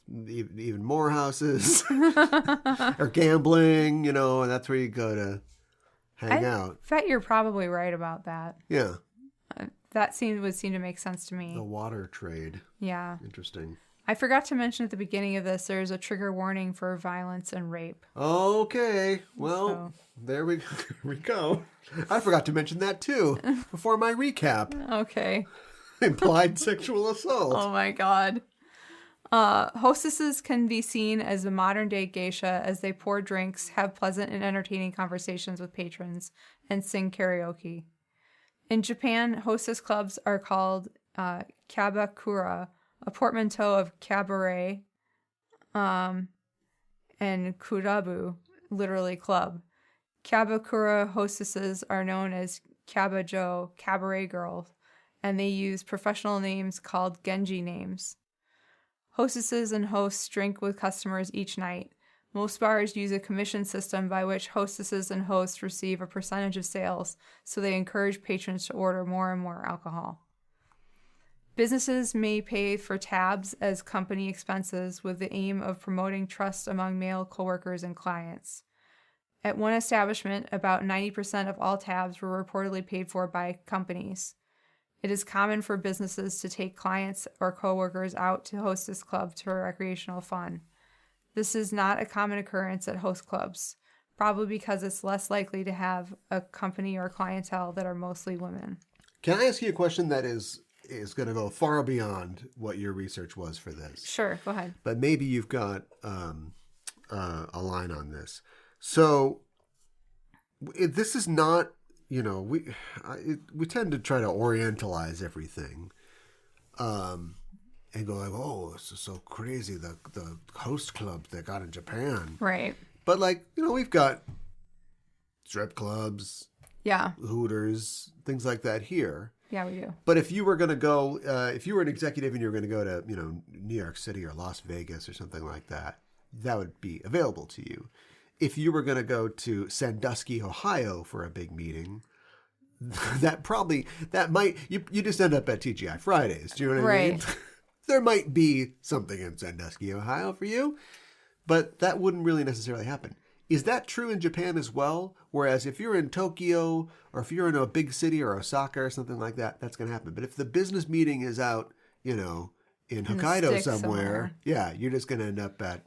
even more houses, or gambling, and that's where you go to hang out. I bet you're probably right about that. Yeah. That would seem to make sense to me. The water trade. Yeah. Interesting. I forgot to mention at the beginning of this, there's a trigger warning for violence and rape. Okay. Well, there we go. I forgot to mention that too before my recap. Okay. Implied sexual assault. Oh my God. Hostesses can be seen as a modern-day geisha as they pour drinks, have pleasant and entertaining conversations with patrons, and sing karaoke. In Japan, hostess clubs are called kabakura, a portmanteau of cabaret, and kurabu, literally club. Kabakura hostesses are known as kabajo, cabaret girls, and they use professional names called genji names. Hostesses and hosts drink with customers each night. Most bars use a commission system by which hostesses and hosts receive a percentage of sales, so they encourage patrons to order more and more alcohol. Businesses may pay for tabs as company expenses with the aim of promoting trust among male coworkers and clients. At one establishment, about 90% of all tabs were reportedly paid for by companies. It is common for businesses to take clients or coworkers out to hostess clubs for recreational fun. This is not a common occurrence at host clubs. probably because it's less likely to have a company or clientele that are mostly women. Can I ask you a question that is going to go far beyond what your research was for this? Sure, go ahead. But maybe you've got a line on this. So this is not, we tend to try to orientalize everything, and go like, oh, this is so crazy. The host club they got in Japan, Right. But we've got strip clubs, Yeah. Hooters, things like that here. Yeah, we do. But if you were going to go, if you were an executive and you were going to go to, New York City or Las Vegas or something like that, that would be available to you. If you were going to go to Sandusky, Ohio for a big meeting, you just end up at TGI Fridays. Do you know what I mean? There might be something in Sandusky, Ohio for you, but that wouldn't really necessarily happen. Is that true in Japan as well? Whereas if you're in Tokyo or if you're in a big city or Osaka or something like that, that's going to happen. But if the business meeting is out, in Hokkaido somewhere, yeah, you're just going to end up at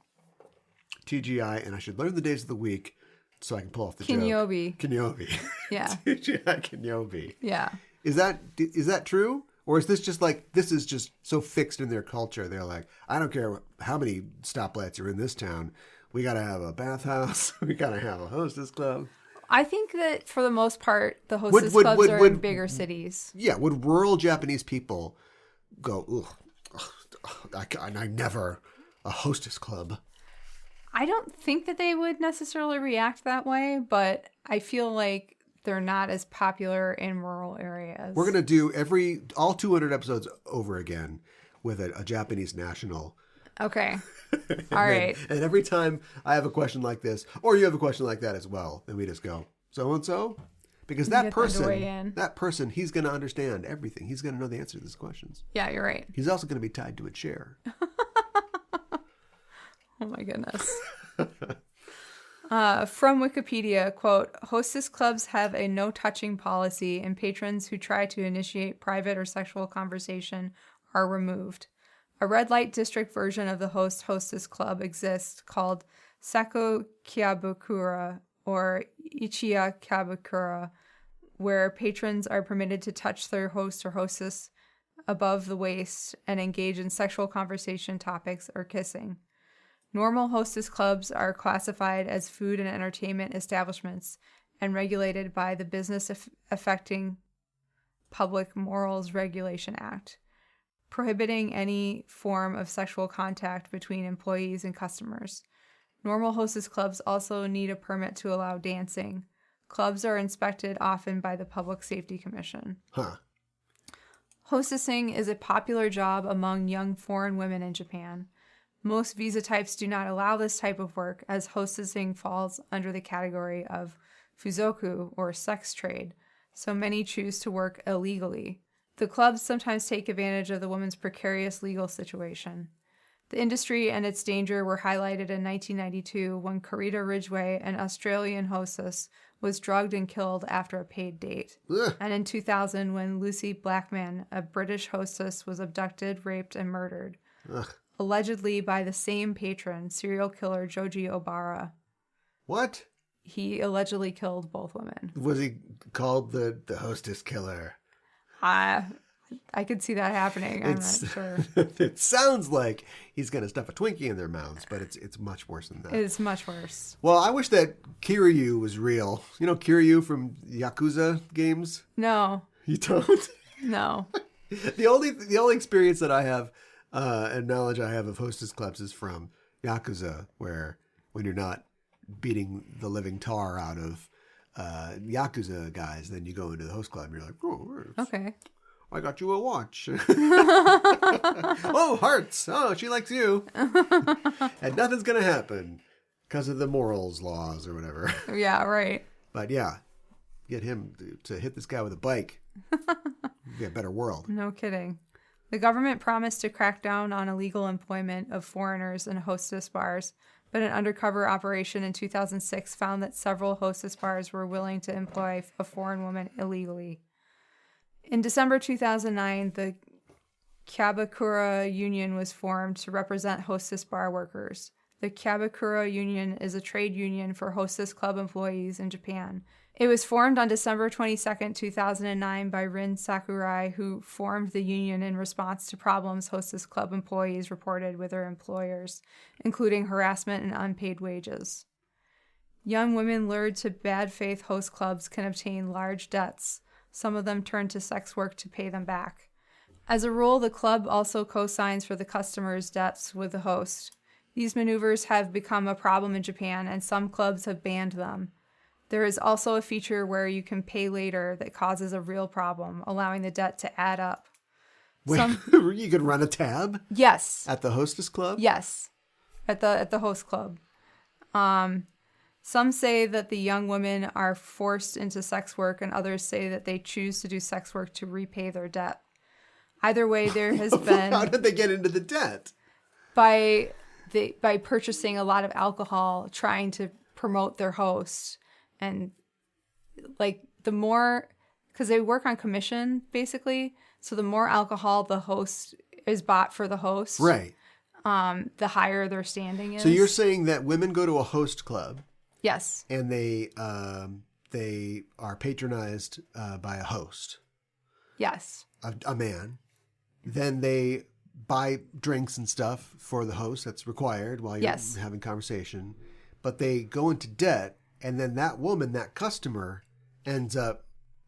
TGI, and I should learn the days of the week so I can pull off the Kinyobi. Kinyobi. Yeah. TGI Kinyobi. Yeah. Is that true? Or is this just this is just so fixed in their culture? They're like, I don't care how many stoplights are in this town. We got to have a bathhouse. We got to have a hostess club. I think that for the most part, the hostess clubs are in bigger cities. Yeah. Would rural Japanese people go, I never a hostess club? I don't think that they would necessarily react that way, but I feel like they're not as popular in rural areas. We're going to do all 200 episodes over again with a Japanese national. Okay. All right. And every time I have a question like this, or you have a question like that as well, then we just go, so-and-so? Because that person, he's going to understand everything. He's going to know the answer to these questions. Yeah, you're right. He's also going to be tied to a chair. Oh my goodness. From Wikipedia, quote, hostess clubs have a no-touching policy, and patrons who try to initiate private or sexual conversation are removed. A red light district version of the hostess club exists called Sako Kyabukura or Ichiya Kyabukura, where patrons are permitted to touch their host or hostess above the waist and engage in sexual conversation topics or kissing. Normal hostess clubs are classified as food and entertainment establishments and regulated by the Business Affecting Public Morals Regulation Act, prohibiting any form of sexual contact between employees and customers. Normal hostess clubs also need a permit to allow dancing. Clubs are inspected often by the Public Safety Commission. Huh. Hostessing is a popular job among young foreign women in Japan. Most visa types do not allow this type of work, as hostessing falls under the category of fuzoku, or sex trade, so many choose to work illegally. The clubs sometimes take advantage of the woman's precarious legal situation. The industry and its danger were highlighted in 1992 when Carita Ridgway, an Australian hostess, was drugged and killed after a paid date. Ugh. And in 2000 when Lucy Blackman, a British hostess, was abducted, raped, and murdered. Ugh. Allegedly by the same patron, serial killer Joji Obara. What? He allegedly killed both women. Was he called the hostess killer? I could see that happening. I'm not sure. It sounds like he's going to stuff a Twinkie in their mouths, but it's much worse than that. It's much worse. Well, I wish that Kiryu was real. You know Kiryu from Yakuza games? No. You don't? No. The only experience that I have and knowledge I have of hostess clubs is from Yakuza, where when you're not beating the living tar out of Yakuza guys, then you go into the host club and you're like, oh, Okay. I got you a watch. Oh, hearts. Oh, she likes you. And nothing's going to happen because of the morals laws or whatever. Yeah, right. But yeah, get him to hit this guy with a bike. Be a better world. No kidding. The government promised to crack down on illegal employment of foreigners in hostess bars, but an undercover operation in 2006 found that several hostess bars were willing to employ a foreign woman illegally. In December 2009, the Kyabakura Union was formed to represent hostess bar workers. The Kabakura Union is a trade union for hostess club employees in Japan. It was formed on December 22, 2009 by Rin Sakurai, who formed the union in response to problems hostess club employees reported with their employers, including harassment and unpaid wages. Young women lured to bad faith host clubs can obtain large debts. Some of them turn to sex work to pay them back. As a rule, the club also co-signs for the customer's debts with the host. These maneuvers have become a problem in Japan, and some clubs have banned them. There is also a feature where you can pay later that causes a real problem, allowing the debt to add up. Wait, you could run a tab? Yes. At the hostess club? Yes. At the host club. Some say that the young women are forced into sex work, and others say that they choose to do sex work to repay their debt. Either way, there has been... How did they get into the debt? By purchasing a lot of alcohol, trying to promote their host. And like the more, because they work on commission basically, so the more alcohol the host is bought for the host, right? The higher their standing is. So you're saying that women go to a host club, yes, and they are patronized by a host, yes, a man. Then they buy drinks and stuff for the host. That's required while you're having conversation, but they go into debt. And then that woman, that customer, ends up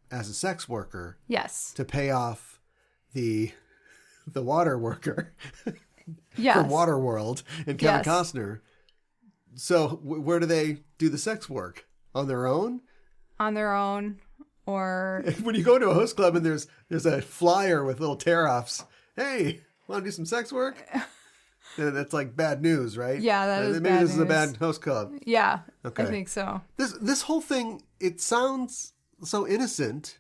as a sex worker. Yes. To pay off the water worker yes. from Waterworld and Kevin Costner. So where do they do the sex work? On their own? On their own, or... When you go to a host club and there's a flyer with little tear-offs. Hey, want to do some sex work? And that's like bad news, right? Yeah, that is maybe bad this news. is a bad host club. Yeah, okay. I think so. This whole thing, it sounds so innocent,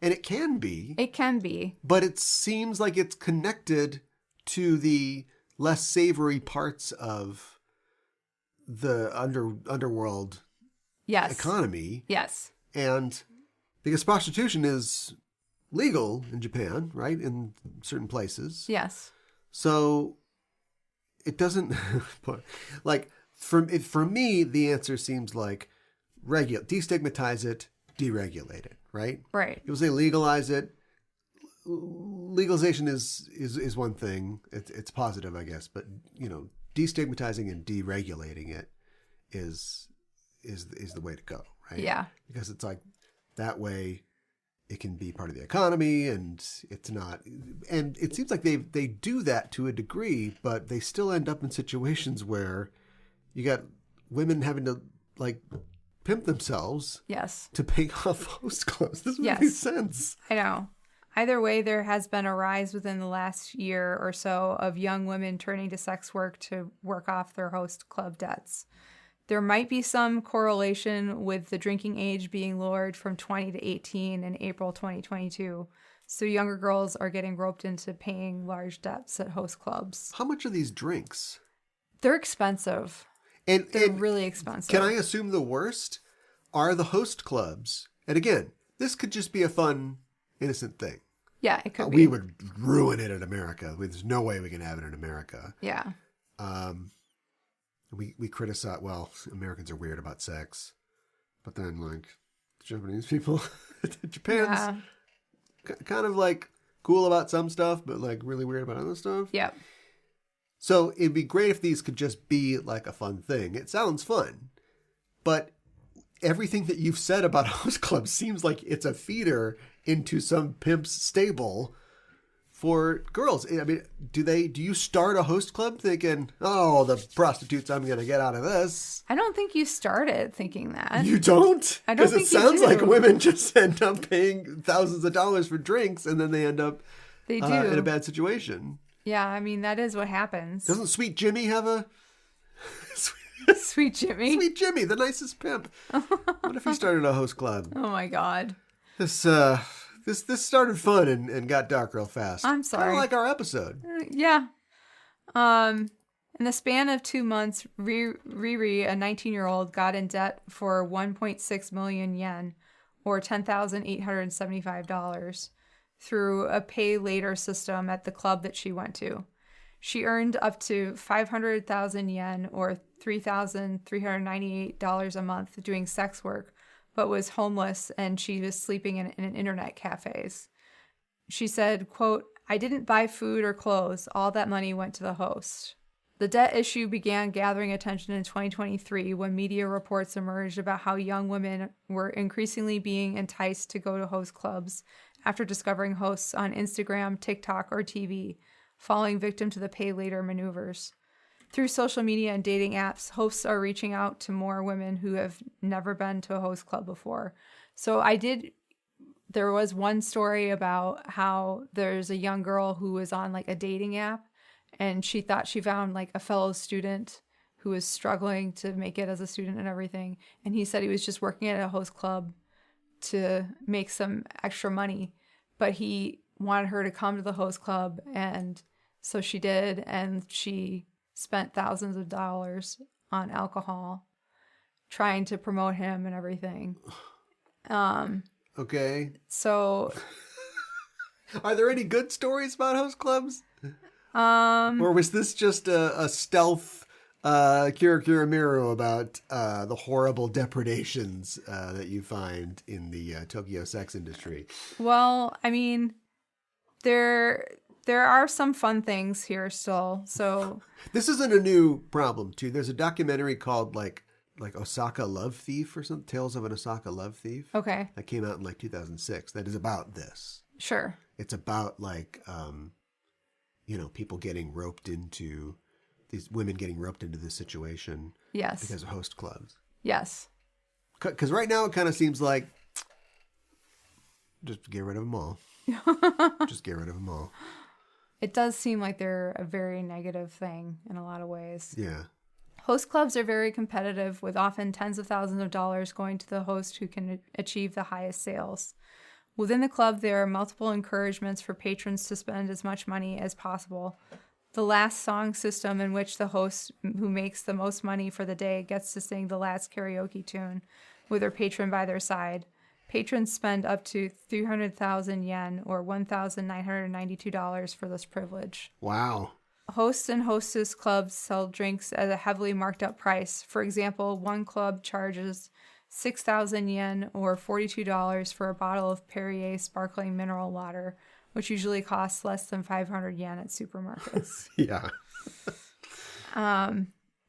and it can be. It can be. But it seems like it's connected to the less savory parts of the underworld economy. Yes. And because prostitution is legal in Japan, right? In certain places. Yes. So... It doesn't, like, for me, the answer seems like destigmatize it, deregulate it, right? Right. People say legalize it. Legalization is one thing. It's positive, I guess. But, destigmatizing and deregulating it is the way to go, right? Yeah. Because it's like that way it can be part of the economy, and it's not. And it seems like they do that to a degree, but they still end up in situations where you got women having to like pimp themselves, to pay off host clubs. This doesn't make sense. I know. Either way, there has been a rise within the last year or so of young women turning to sex work to work off their host club debts. There might be some correlation with the drinking age being lowered from 20 to 18 in April 2022. So younger girls are getting roped into paying large debts at host clubs. How much are these drinks? They're expensive. They're really expensive. Can I assume the worst are the host clubs? And again, this could just be a fun, innocent thing. Yeah, it could be. We would ruin it in America. There's no way we can have it in America. Yeah. We criticize, Americans are weird about sex, but then like Japanese people, Japan's kind of like cool about some stuff, but like really weird about other stuff. Yeah. So it'd be great if these could just be like a fun thing. It sounds fun, but everything that you've said about host clubs seems like it's a feeder into some pimp's stable for girls. I mean, do you start a host club thinking, oh, the prostitutes I'm going to get out of this? I don't think you started thinking that. You don't? I don't think Because it sounds like women just end up paying thousands of dollars for drinks, and then they end up in a bad situation. Yeah, I mean, that is what happens. Doesn't Sweet Jimmy have a... Sweet Jimmy? Sweet Jimmy, the nicest pimp. What if he started a host club? Oh my God. This started fun and got dark real fast. I'm sorry. Kind of like our episode. Yeah. In the span of 2 months, Riri, a 19-year-old, got in debt for 1.6 million yen, or $10,875, through a pay later system at the club that she went to. She earned up to 500,000 yen or $3,398 a month doing sex work, but was homeless and she was sleeping in internet cafes. She said, quote, "I didn't buy food or clothes. All that money went to the host." The debt issue began gathering attention in 2023 when media reports emerged about how young women were increasingly being enticed to go to host clubs after discovering hosts on Instagram, TikTok, or TV, falling victim to the pay later maneuvers. Through social media and dating apps, hosts are reaching out to more women who have never been to a host club before. So there was one story about how there's a young girl who was on like a dating app and she thought she found like a fellow student who was struggling to make it as a student and everything. And he said he was just working at a host club to make some extra money, but he wanted her to come to the host club. And so she did. And she spent thousands of dollars on alcohol trying to promote him and everything. Okay. So are there any good stories about host clubs? Or was this just a stealth Kirakira about the horrible depredations that you find in the Tokyo sex industry? Well, I mean, there are some fun things here still. So this isn't a new problem too. There's a documentary called like Osaka Love Thief or something, Tales of an Osaka Love Thief. Okay. That came out in like 2006. That is about this. Sure. It's about like people getting roped into these women getting roped into this situation. Yes. Because of host clubs. Yes. Because right now it kind of seems like just get rid of them all. Just get rid of them all. It does seem like they're a very negative thing in a lot of ways. Yeah. Host clubs are very competitive, with often tens of thousands of dollars going to the host who can achieve the highest sales. Within the club, there are multiple encouragements for patrons to spend as much money as possible. The last song system, in which the host who makes the most money for the day gets to sing the last karaoke tune with their patron by their side. Patrons spend up to 300,000 yen or $1,992 for this privilege. Wow. Hosts and hostess clubs sell drinks at a heavily marked up price. For example, one club charges 6,000 yen or $42 for a bottle of Perrier sparkling mineral water, which usually costs less than 500 yen at supermarkets. Yeah.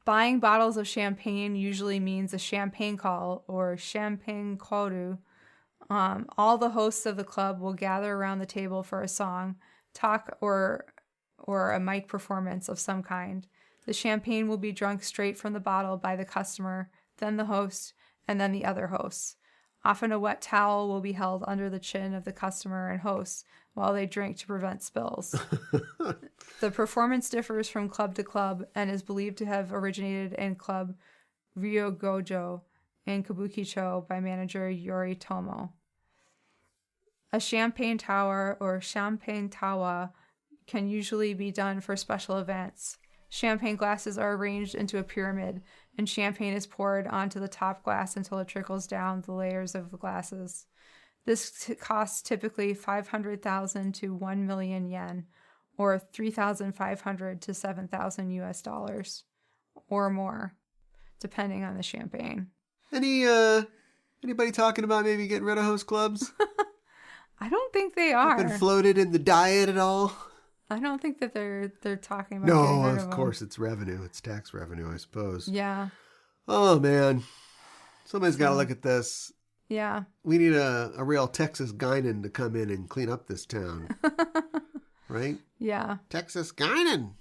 Buying bottles of champagne usually means a champagne call or champagne koru. All the hosts of the club will gather around the table for a song, talk, or a mic performance of some kind. The champagne will be drunk straight from the bottle by the customer, then the host, and then the other hosts. Often a wet towel will be held under the chin of the customer and host while they drink to prevent spills. The performance differs from club to club and is believed to have originated in Club Ryogojo in Kabukicho by manager Yori Tomo. A champagne tower or champagne tawa can usually be done for special events. Champagne glasses are arranged into a pyramid, and champagne is poured onto the top glass until it trickles down the layers of the glasses. This costs typically 500,000 to 1 million yen, or 3,500 to 7,000 US dollars, or more, depending on the champagne. Anybody talking about maybe getting rid of host clubs? I don't think they are. Been floated in the diet at all? I don't think that they're talking about getting rid of them. Of course it's revenue. It's tax revenue, I suppose. Yeah. Oh, man. Somebody's got to look at this. Yeah. We need a real Texas Guinan to come in and clean up this town. Right? Yeah. Texas Guinan.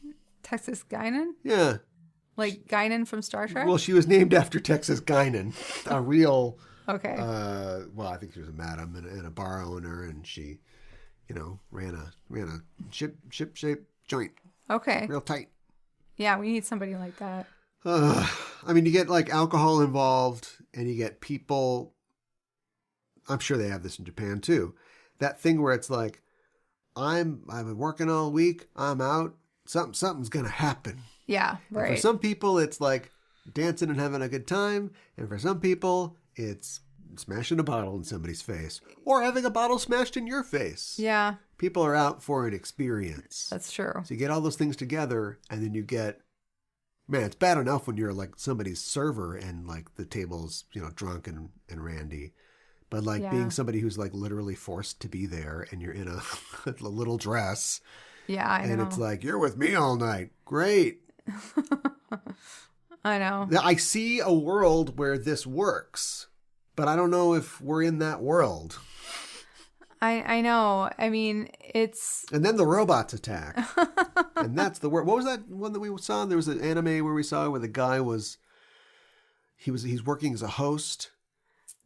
Texas Guinan? Yeah. Like Guinan from Star Trek? Well, she was named after Texas Guinan, a real... Okay. I think she was a madam and a bar owner, and she, ran a ship-shaped joint. Okay. Real tight. Yeah, we need somebody like that. You get like alcohol involved, and you get people. I'm sure they have this in Japan too. That thing where it's like, I've been working all week. I'm out. Something's gonna happen. Yeah, right. And for some people, it's like dancing and having a good time, and for some people, it's smashing a bottle in somebody's face or having a bottle smashed in your face. Yeah. People are out for an experience. That's true. So you get all those things together, and then you get, man, it's bad enough when you're like somebody's server and like the table's, drunk and randy. But like being somebody who's like literally forced to be there and you're in a little dress. Yeah, I know. And it's like, you're with me all night. Great. I know. I see a world where this works, but I don't know if we're in that world. I know. I mean, it's... And then the robots attack. And that's the word. What was that one that we saw? There was an anime where we saw where the guy was... He's working as a host.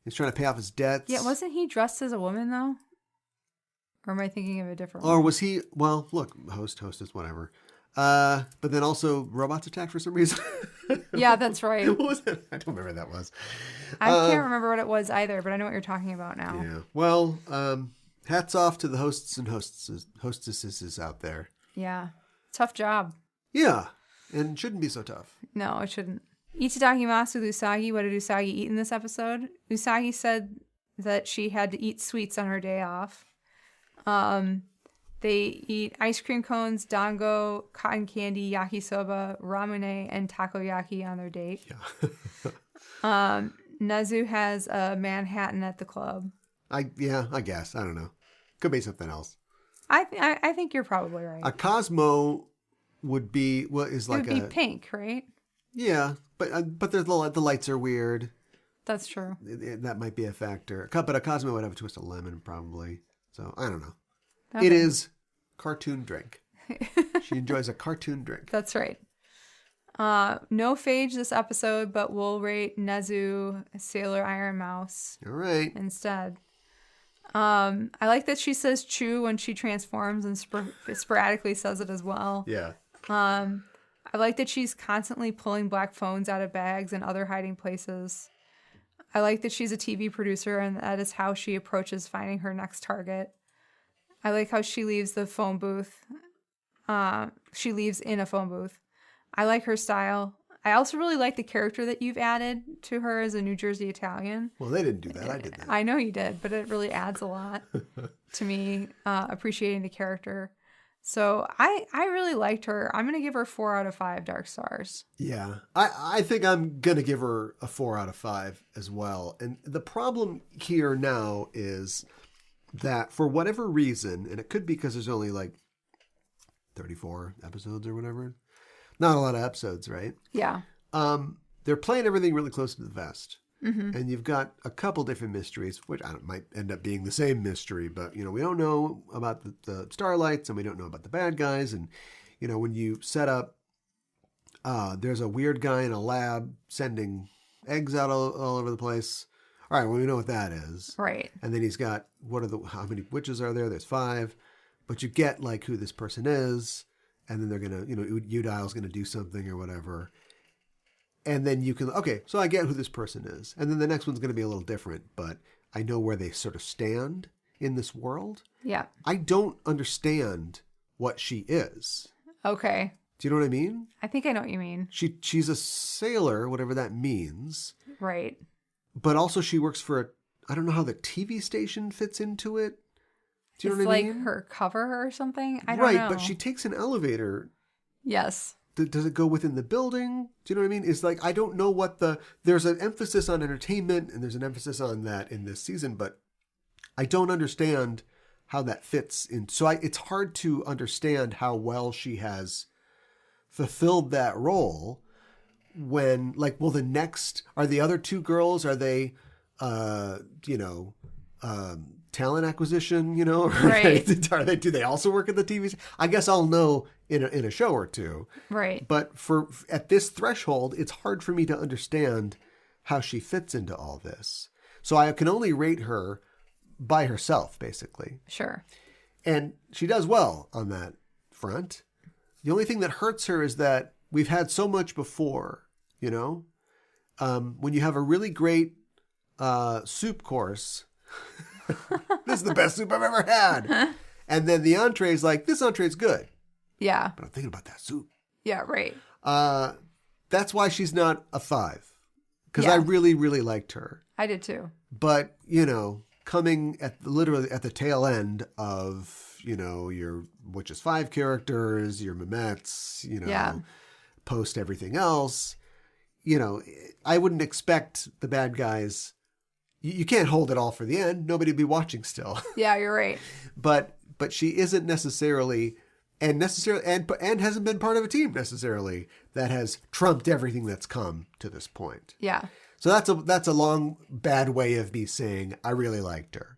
He's trying to pay off his debts. Yeah, wasn't he dressed as a woman, though? Or am I thinking of a different one? Or was he... Well, look, hostess, whatever. But then also robots attacked for some reason. Yeah, that's right. What was it? I don't remember what that was. I can't remember what it was either, but I know what you're talking about now. Yeah. Well, hats off to the hosts and hostesses out there. Yeah. Tough job. Yeah. And it shouldn't be so tough. No, it shouldn't. Itadakimasu with Usagi. What did Usagi eat in this episode? Usagi said that she had to eat sweets on her day off. They eat ice cream cones, dango, cotton candy, yakisoba, ramune, and takoyaki on their date. Yeah. Nezu has a Manhattan at the club. I guess. I don't know. Could be something else. I think you're probably right. A Cosmo would be it would be pink, right? Yeah, but there's the lights are weird. That's true. That might be a factor. But a Cosmo would have a twist of lemon probably. So I don't know. Okay. It is cartoon drink. She enjoys a cartoon drink. That's right. No phage this episode, but we'll rate Nezu Sailor Iron Mouse. All right. Instead. I like that she says chew when she transforms and sporadically says it as well. Yeah. I like that she's constantly pulling black phones out of bags and other hiding places. I like that she's a TV producer and that is how she approaches finding her next target. I like how she leaves the phone booth. She leaves in a phone booth. I like her style. I also really like the character that you've added to her as a New Jersey Italian. Well, they didn't do that. I did that. I know you did, but it really adds a lot to me, appreciating the character. So I really liked her. I'm going to give her 4 out of 5 dark stars. Yeah. I think I'm going to give her a 4 out of 5 as well. And the problem here now is that for whatever reason, and it could be because there's only like 34 episodes or whatever. Not a lot of episodes, right? Yeah. They're playing everything really close to the vest. Mm-hmm. And you've got a couple different mysteries, which might end up being the same mystery, but, we don't know about the starlights and we don't know about the bad guys. And, when you set up, there's a weird guy in a lab sending eggs out all over the place. All right, well, we know what that is. Right. And then he's got, how many witches are there? There's 5. But you get, like, who this person is. And then they're going to, Udile's going to do something or whatever. And then you can, okay, so I get who this person is. And then the next one's going to be a little different, but I know where they sort of stand in this world. Yeah. I don't understand what she is. Okay. Do you know what I mean? I think I know what you mean. She's a sailor, whatever that means. Right. But also she works for I don't know how the TV station fits into it. Do you know what I mean? It's like her cover or something? I don't know. Right, but she takes an elevator. Yes. Does it go within the building? Do you know what I mean? It's like, I don't know what there's an emphasis on entertainment and there's an emphasis on that in this season, but I don't understand how that fits in. So it's hard to understand how well she has fulfilled that role when, like, well, are the other 2 girls, are they, talent acquisition, Right. Do they also work at the TV? I guess I'll know in a show or 2. Right. But at this threshold, it's hard for me to understand how she fits into all this. So I can only rate her by herself, basically. Sure. And she does well on that front. The only thing that hurts her is that we've had so much before, when you have a really great soup course. This is the best soup I've ever had. And then the entree's like, this entree's good. Yeah. But I'm thinking about that soup. Yeah, right. That's why she's not a 5. Because Yeah. I really, really liked her. I did too. But, coming literally at the tail end of, your Witches 5 characters, your Memets, post everything else, I wouldn't expect the bad guys. You can't hold it all for the end. Nobody would be watching still. Yeah, you're right. But she isn't necessarily and hasn't been part of a team necessarily that has trumped everything that's come to this point. Yeah. So that's a long bad way of me saying I really liked her.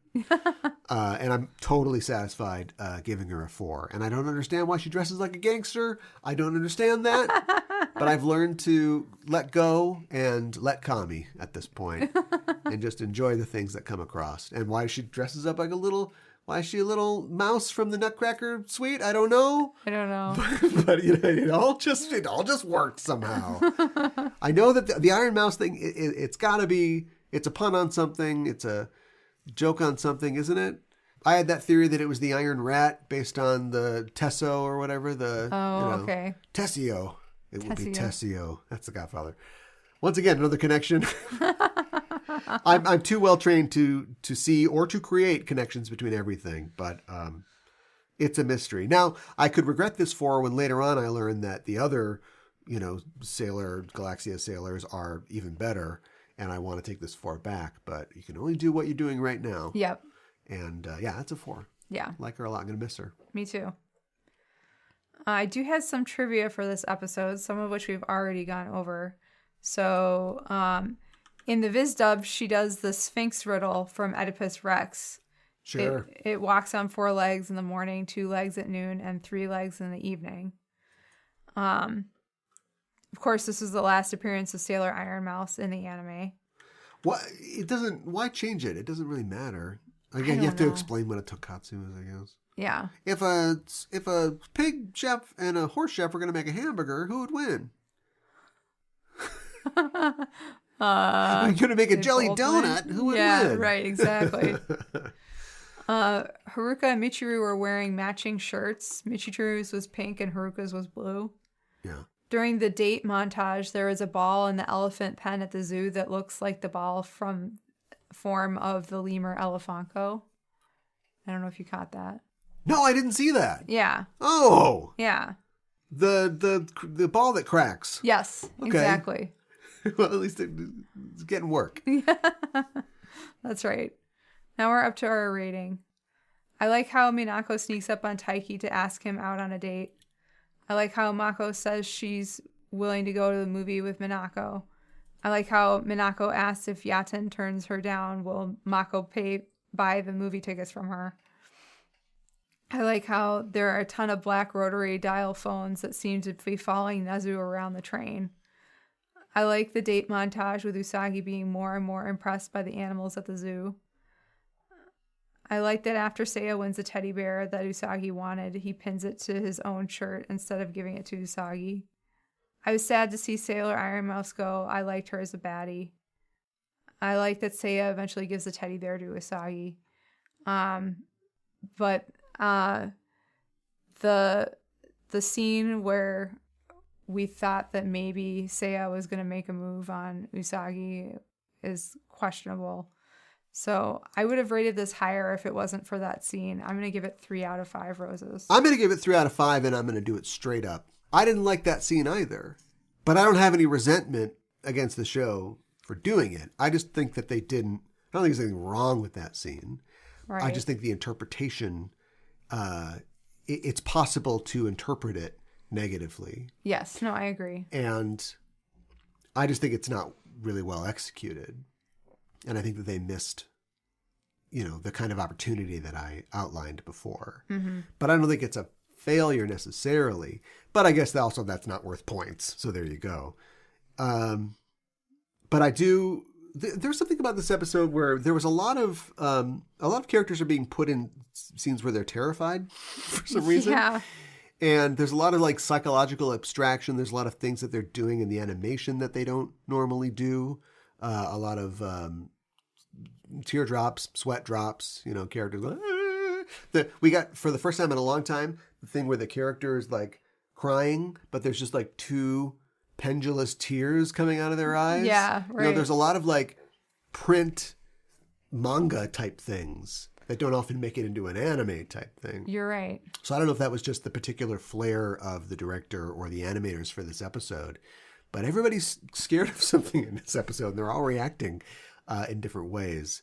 And I'm totally satisfied giving her a 4. And I don't understand why she dresses like a gangster. I don't understand that. But I've learned to let go and let Kami at this point and just enjoy the things that come across. And why she dresses up like why is she a little mouse from the Nutcracker Suite? I don't know. But it all just worked somehow. I know that the Iron Mouse thing, it's got to be, it's a pun on something. It's a joke on something, isn't it? I had that theory that it was the Iron Rat based on the Tesso or whatever. Okay. Tessio. It would be Tessio. That's the Godfather. Once again, another connection. I'm too well trained to see or to create connections between everything, but it's a mystery. Now, I could regret this for when later on I learned that the other, Galaxia sailors are even better, and I want to take this 4 back, but you can only do what you're doing right now. Yep. And that's a 4. Yeah. Like her a lot. I'm going to miss her. Me too. I do have some trivia for this episode, some of which we've already gone over. So, in the Viz dub, she does the Sphinx riddle from Oedipus Rex. Sure. It walks on 4 legs in the morning, 2 legs at noon, and 3 legs in the evening. Of course, this is the last appearance of Sailor Iron Mouse in the anime. Why change it? It doesn't really matter. Again, you have to explain what a tonkatsu is, I guess. Yeah. If a pig chef and a horse chef were going to make a hamburger, who would win? You're going to make a jelly donut. Who would win? Yeah, right, exactly. Haruka and Michiru were wearing matching shirts. Michiru's was pink and Haruka's was blue. Yeah. During the date montage, there is a ball in the elephant pen at the zoo that looks like the ball form of the lemur Elefanco. I don't know if you caught that. No, I didn't see that. Yeah. Oh. Yeah. The ball that cracks. Yes, okay. Exactly. Well, at least it's getting work. That's right. Now we're up to our rating. I like how Minako sneaks up on Taiki to ask him out on a date. I like how Mako says she's willing to go to the movie with Minako. I like how Minako asks if Yaten turns her down, will Mako buy the movie tickets from her. I like how there are a ton of black rotary dial phones that seem to be following Nezu around the train. I like the date montage with Usagi being more and more impressed by the animals at the zoo. I like that after Seiya wins the teddy bear that Usagi wanted, he pins it to his own shirt instead of giving it to Usagi. I was sad to see Sailor Iron Mouse go. I liked her as a baddie. I like that Seiya eventually gives the teddy bear to Usagi. But the scene where we thought that maybe Seiya was going to make a move on Usagi is questionable. So I would have rated this higher if it wasn't for that scene. I'm going to give it 3 out of 5 roses. I'm going to give it 3 out of 5, and I'm going to do it straight up. I didn't like that scene either, but I don't have any resentment against the show for doing it. I just think that they didn't. I don't think there's anything wrong with that scene. Right. I just think the interpretation, it's possible to interpret it negatively. Yes, no, I agree. And I just think it's not really well executed. And I think that they missed, the kind of opportunity that I outlined before. Mm-hmm. But I don't think it's a failure necessarily. But I guess also that's not worth points. So there you go. But I do. There's something about this episode where there was a lot of characters are being put in scenes where they're terrified for some reason. Yeah. And there's a lot of psychological abstraction. There's a lot of things that they're doing in the animation that they don't normally do. A lot of teardrops, sweat drops, characters going, we got, for the first time in a long time, the thing where the character is crying, but there's just 2 pendulous tears coming out of their eyes. Yeah, right. There's a lot of print manga type things that don't often make it into an anime type thing. You're right. So I don't know if that was just the particular flair of the director or the animators for this episode, but everybody's scared of something in this episode, and they're all reacting in different ways.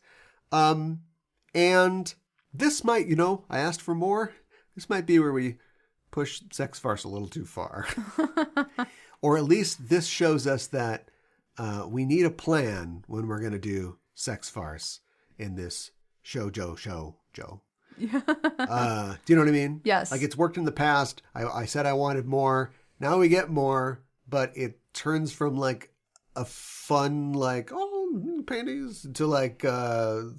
And this might, I asked for more. This might be where we push Sex Farce a little too far. Or at least this shows us that we need a plan when we're going to do Sex Farce in this show. Do you know what I mean? Yes. Like, it's worked in the past. I said I wanted more. Now we get more, but it turns from like a fun, like, oh, panties, to like a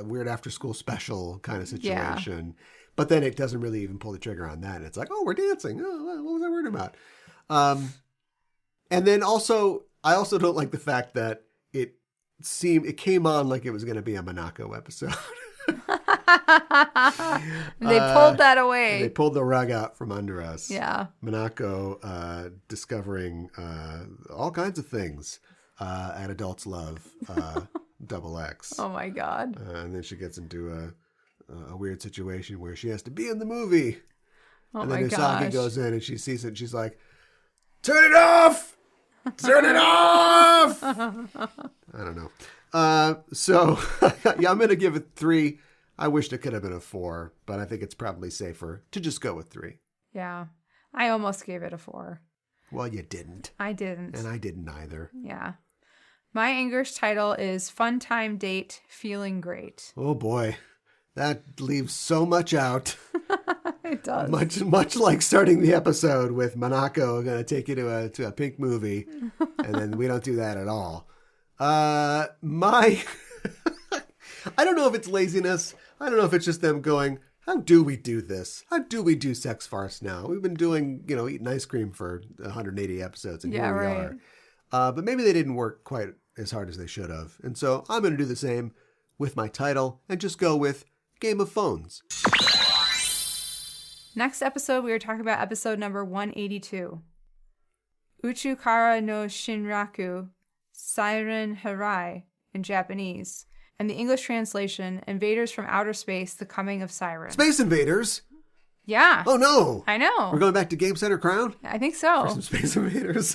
weird after school special kind of situation. Yeah. But then it doesn't really even pull the trigger on that. And it's like, oh, we're dancing. Oh, what was I worried about? And then also, I also don't like the fact that it came on like it was going to be a Manako episode. They pulled that away. They pulled the rug out from under us. Yeah. Manako discovering all kinds of things at Adults Love XX. Oh my God. And then she gets into a weird situation where she has to be in the movie. Oh and then my Usagi gosh. goes in and she sees it and she's like, turn it off! Turn it off! I don't know. So, yeah, I'm going to give it 3. I wished it could have been a 4, but I think it's probably safer to just go with 3. Yeah. I almost gave it a 4. Well, you didn't. I didn't. And I didn't either. Yeah. My English title is Fun Time Date Feeling Great. Oh, boy. That leaves so much out. It does. Much like starting the episode with Manako going to take you to a pink movie, and then we don't do that at all. I don't know if it's laziness. I don't know if it's just them going, how do we do this? How do we do Sex Farce now? We've been doing, eating ice cream for 180 episodes, and here we are. But maybe they didn't work quite as hard as they should have. And so I'm going to do the same with my title and just go with Game of Phones. Next episode, we are talking about episode number 182. Uchu Kara no Shinraku, Siren Harai in Japanese. And the English translation, Invaders from Outer Space, The Coming of Siren. Space Invaders? Yeah. Oh, no. I know. We're going back to Game Center Crown? I think so. For some Space Invaders.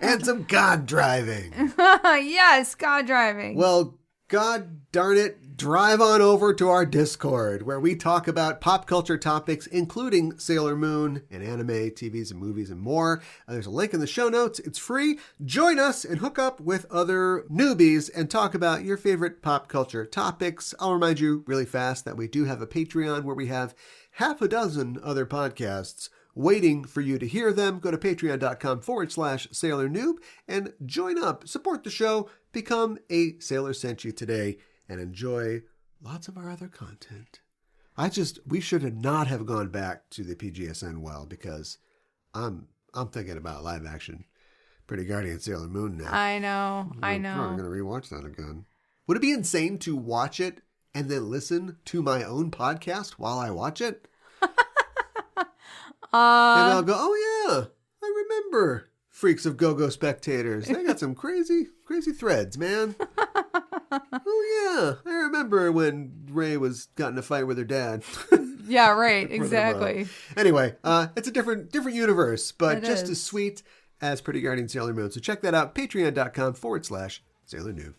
And some God driving. Yes, God driving. Well, God darn it, drive on over to our Discord, where we talk about pop culture topics, including Sailor Moon and anime, TVs and movies and more. There's a link in the show notes. It's free. Join us and hook up with other newbies and talk about your favorite pop culture topics. I'll remind you really fast that we do have a Patreon where we have 6 other podcasts waiting for you to hear them. Go to patreon.com/Sailor Noob and join up. Support the show. Become a Sailor Senshi today and enjoy lots of our other content. We should not have gone back to the PGSN well, because I'm thinking about live action Pretty Guardian Sailor Moon now. I know. I'm going to rewatch that again. Would it be insane to watch it and then listen to my own podcast while I watch it? And I'll go, oh yeah, I remember Freaks of Go-Go Spectators. They got some crazy threads, man. Oh yeah, I remember when Ray got in a fight with her dad. Yeah, right, exactly. Anyway, it's a different universe, but it just is. as sweet as Pretty Guardian Sailor Moon. So check that out, patreon.com/Sailor Noob.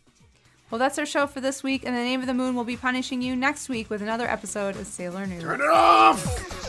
Well, that's our show for this week, and the Name of the Moon will be punishing you next week with another episode of Sailor Moon. Turn it off!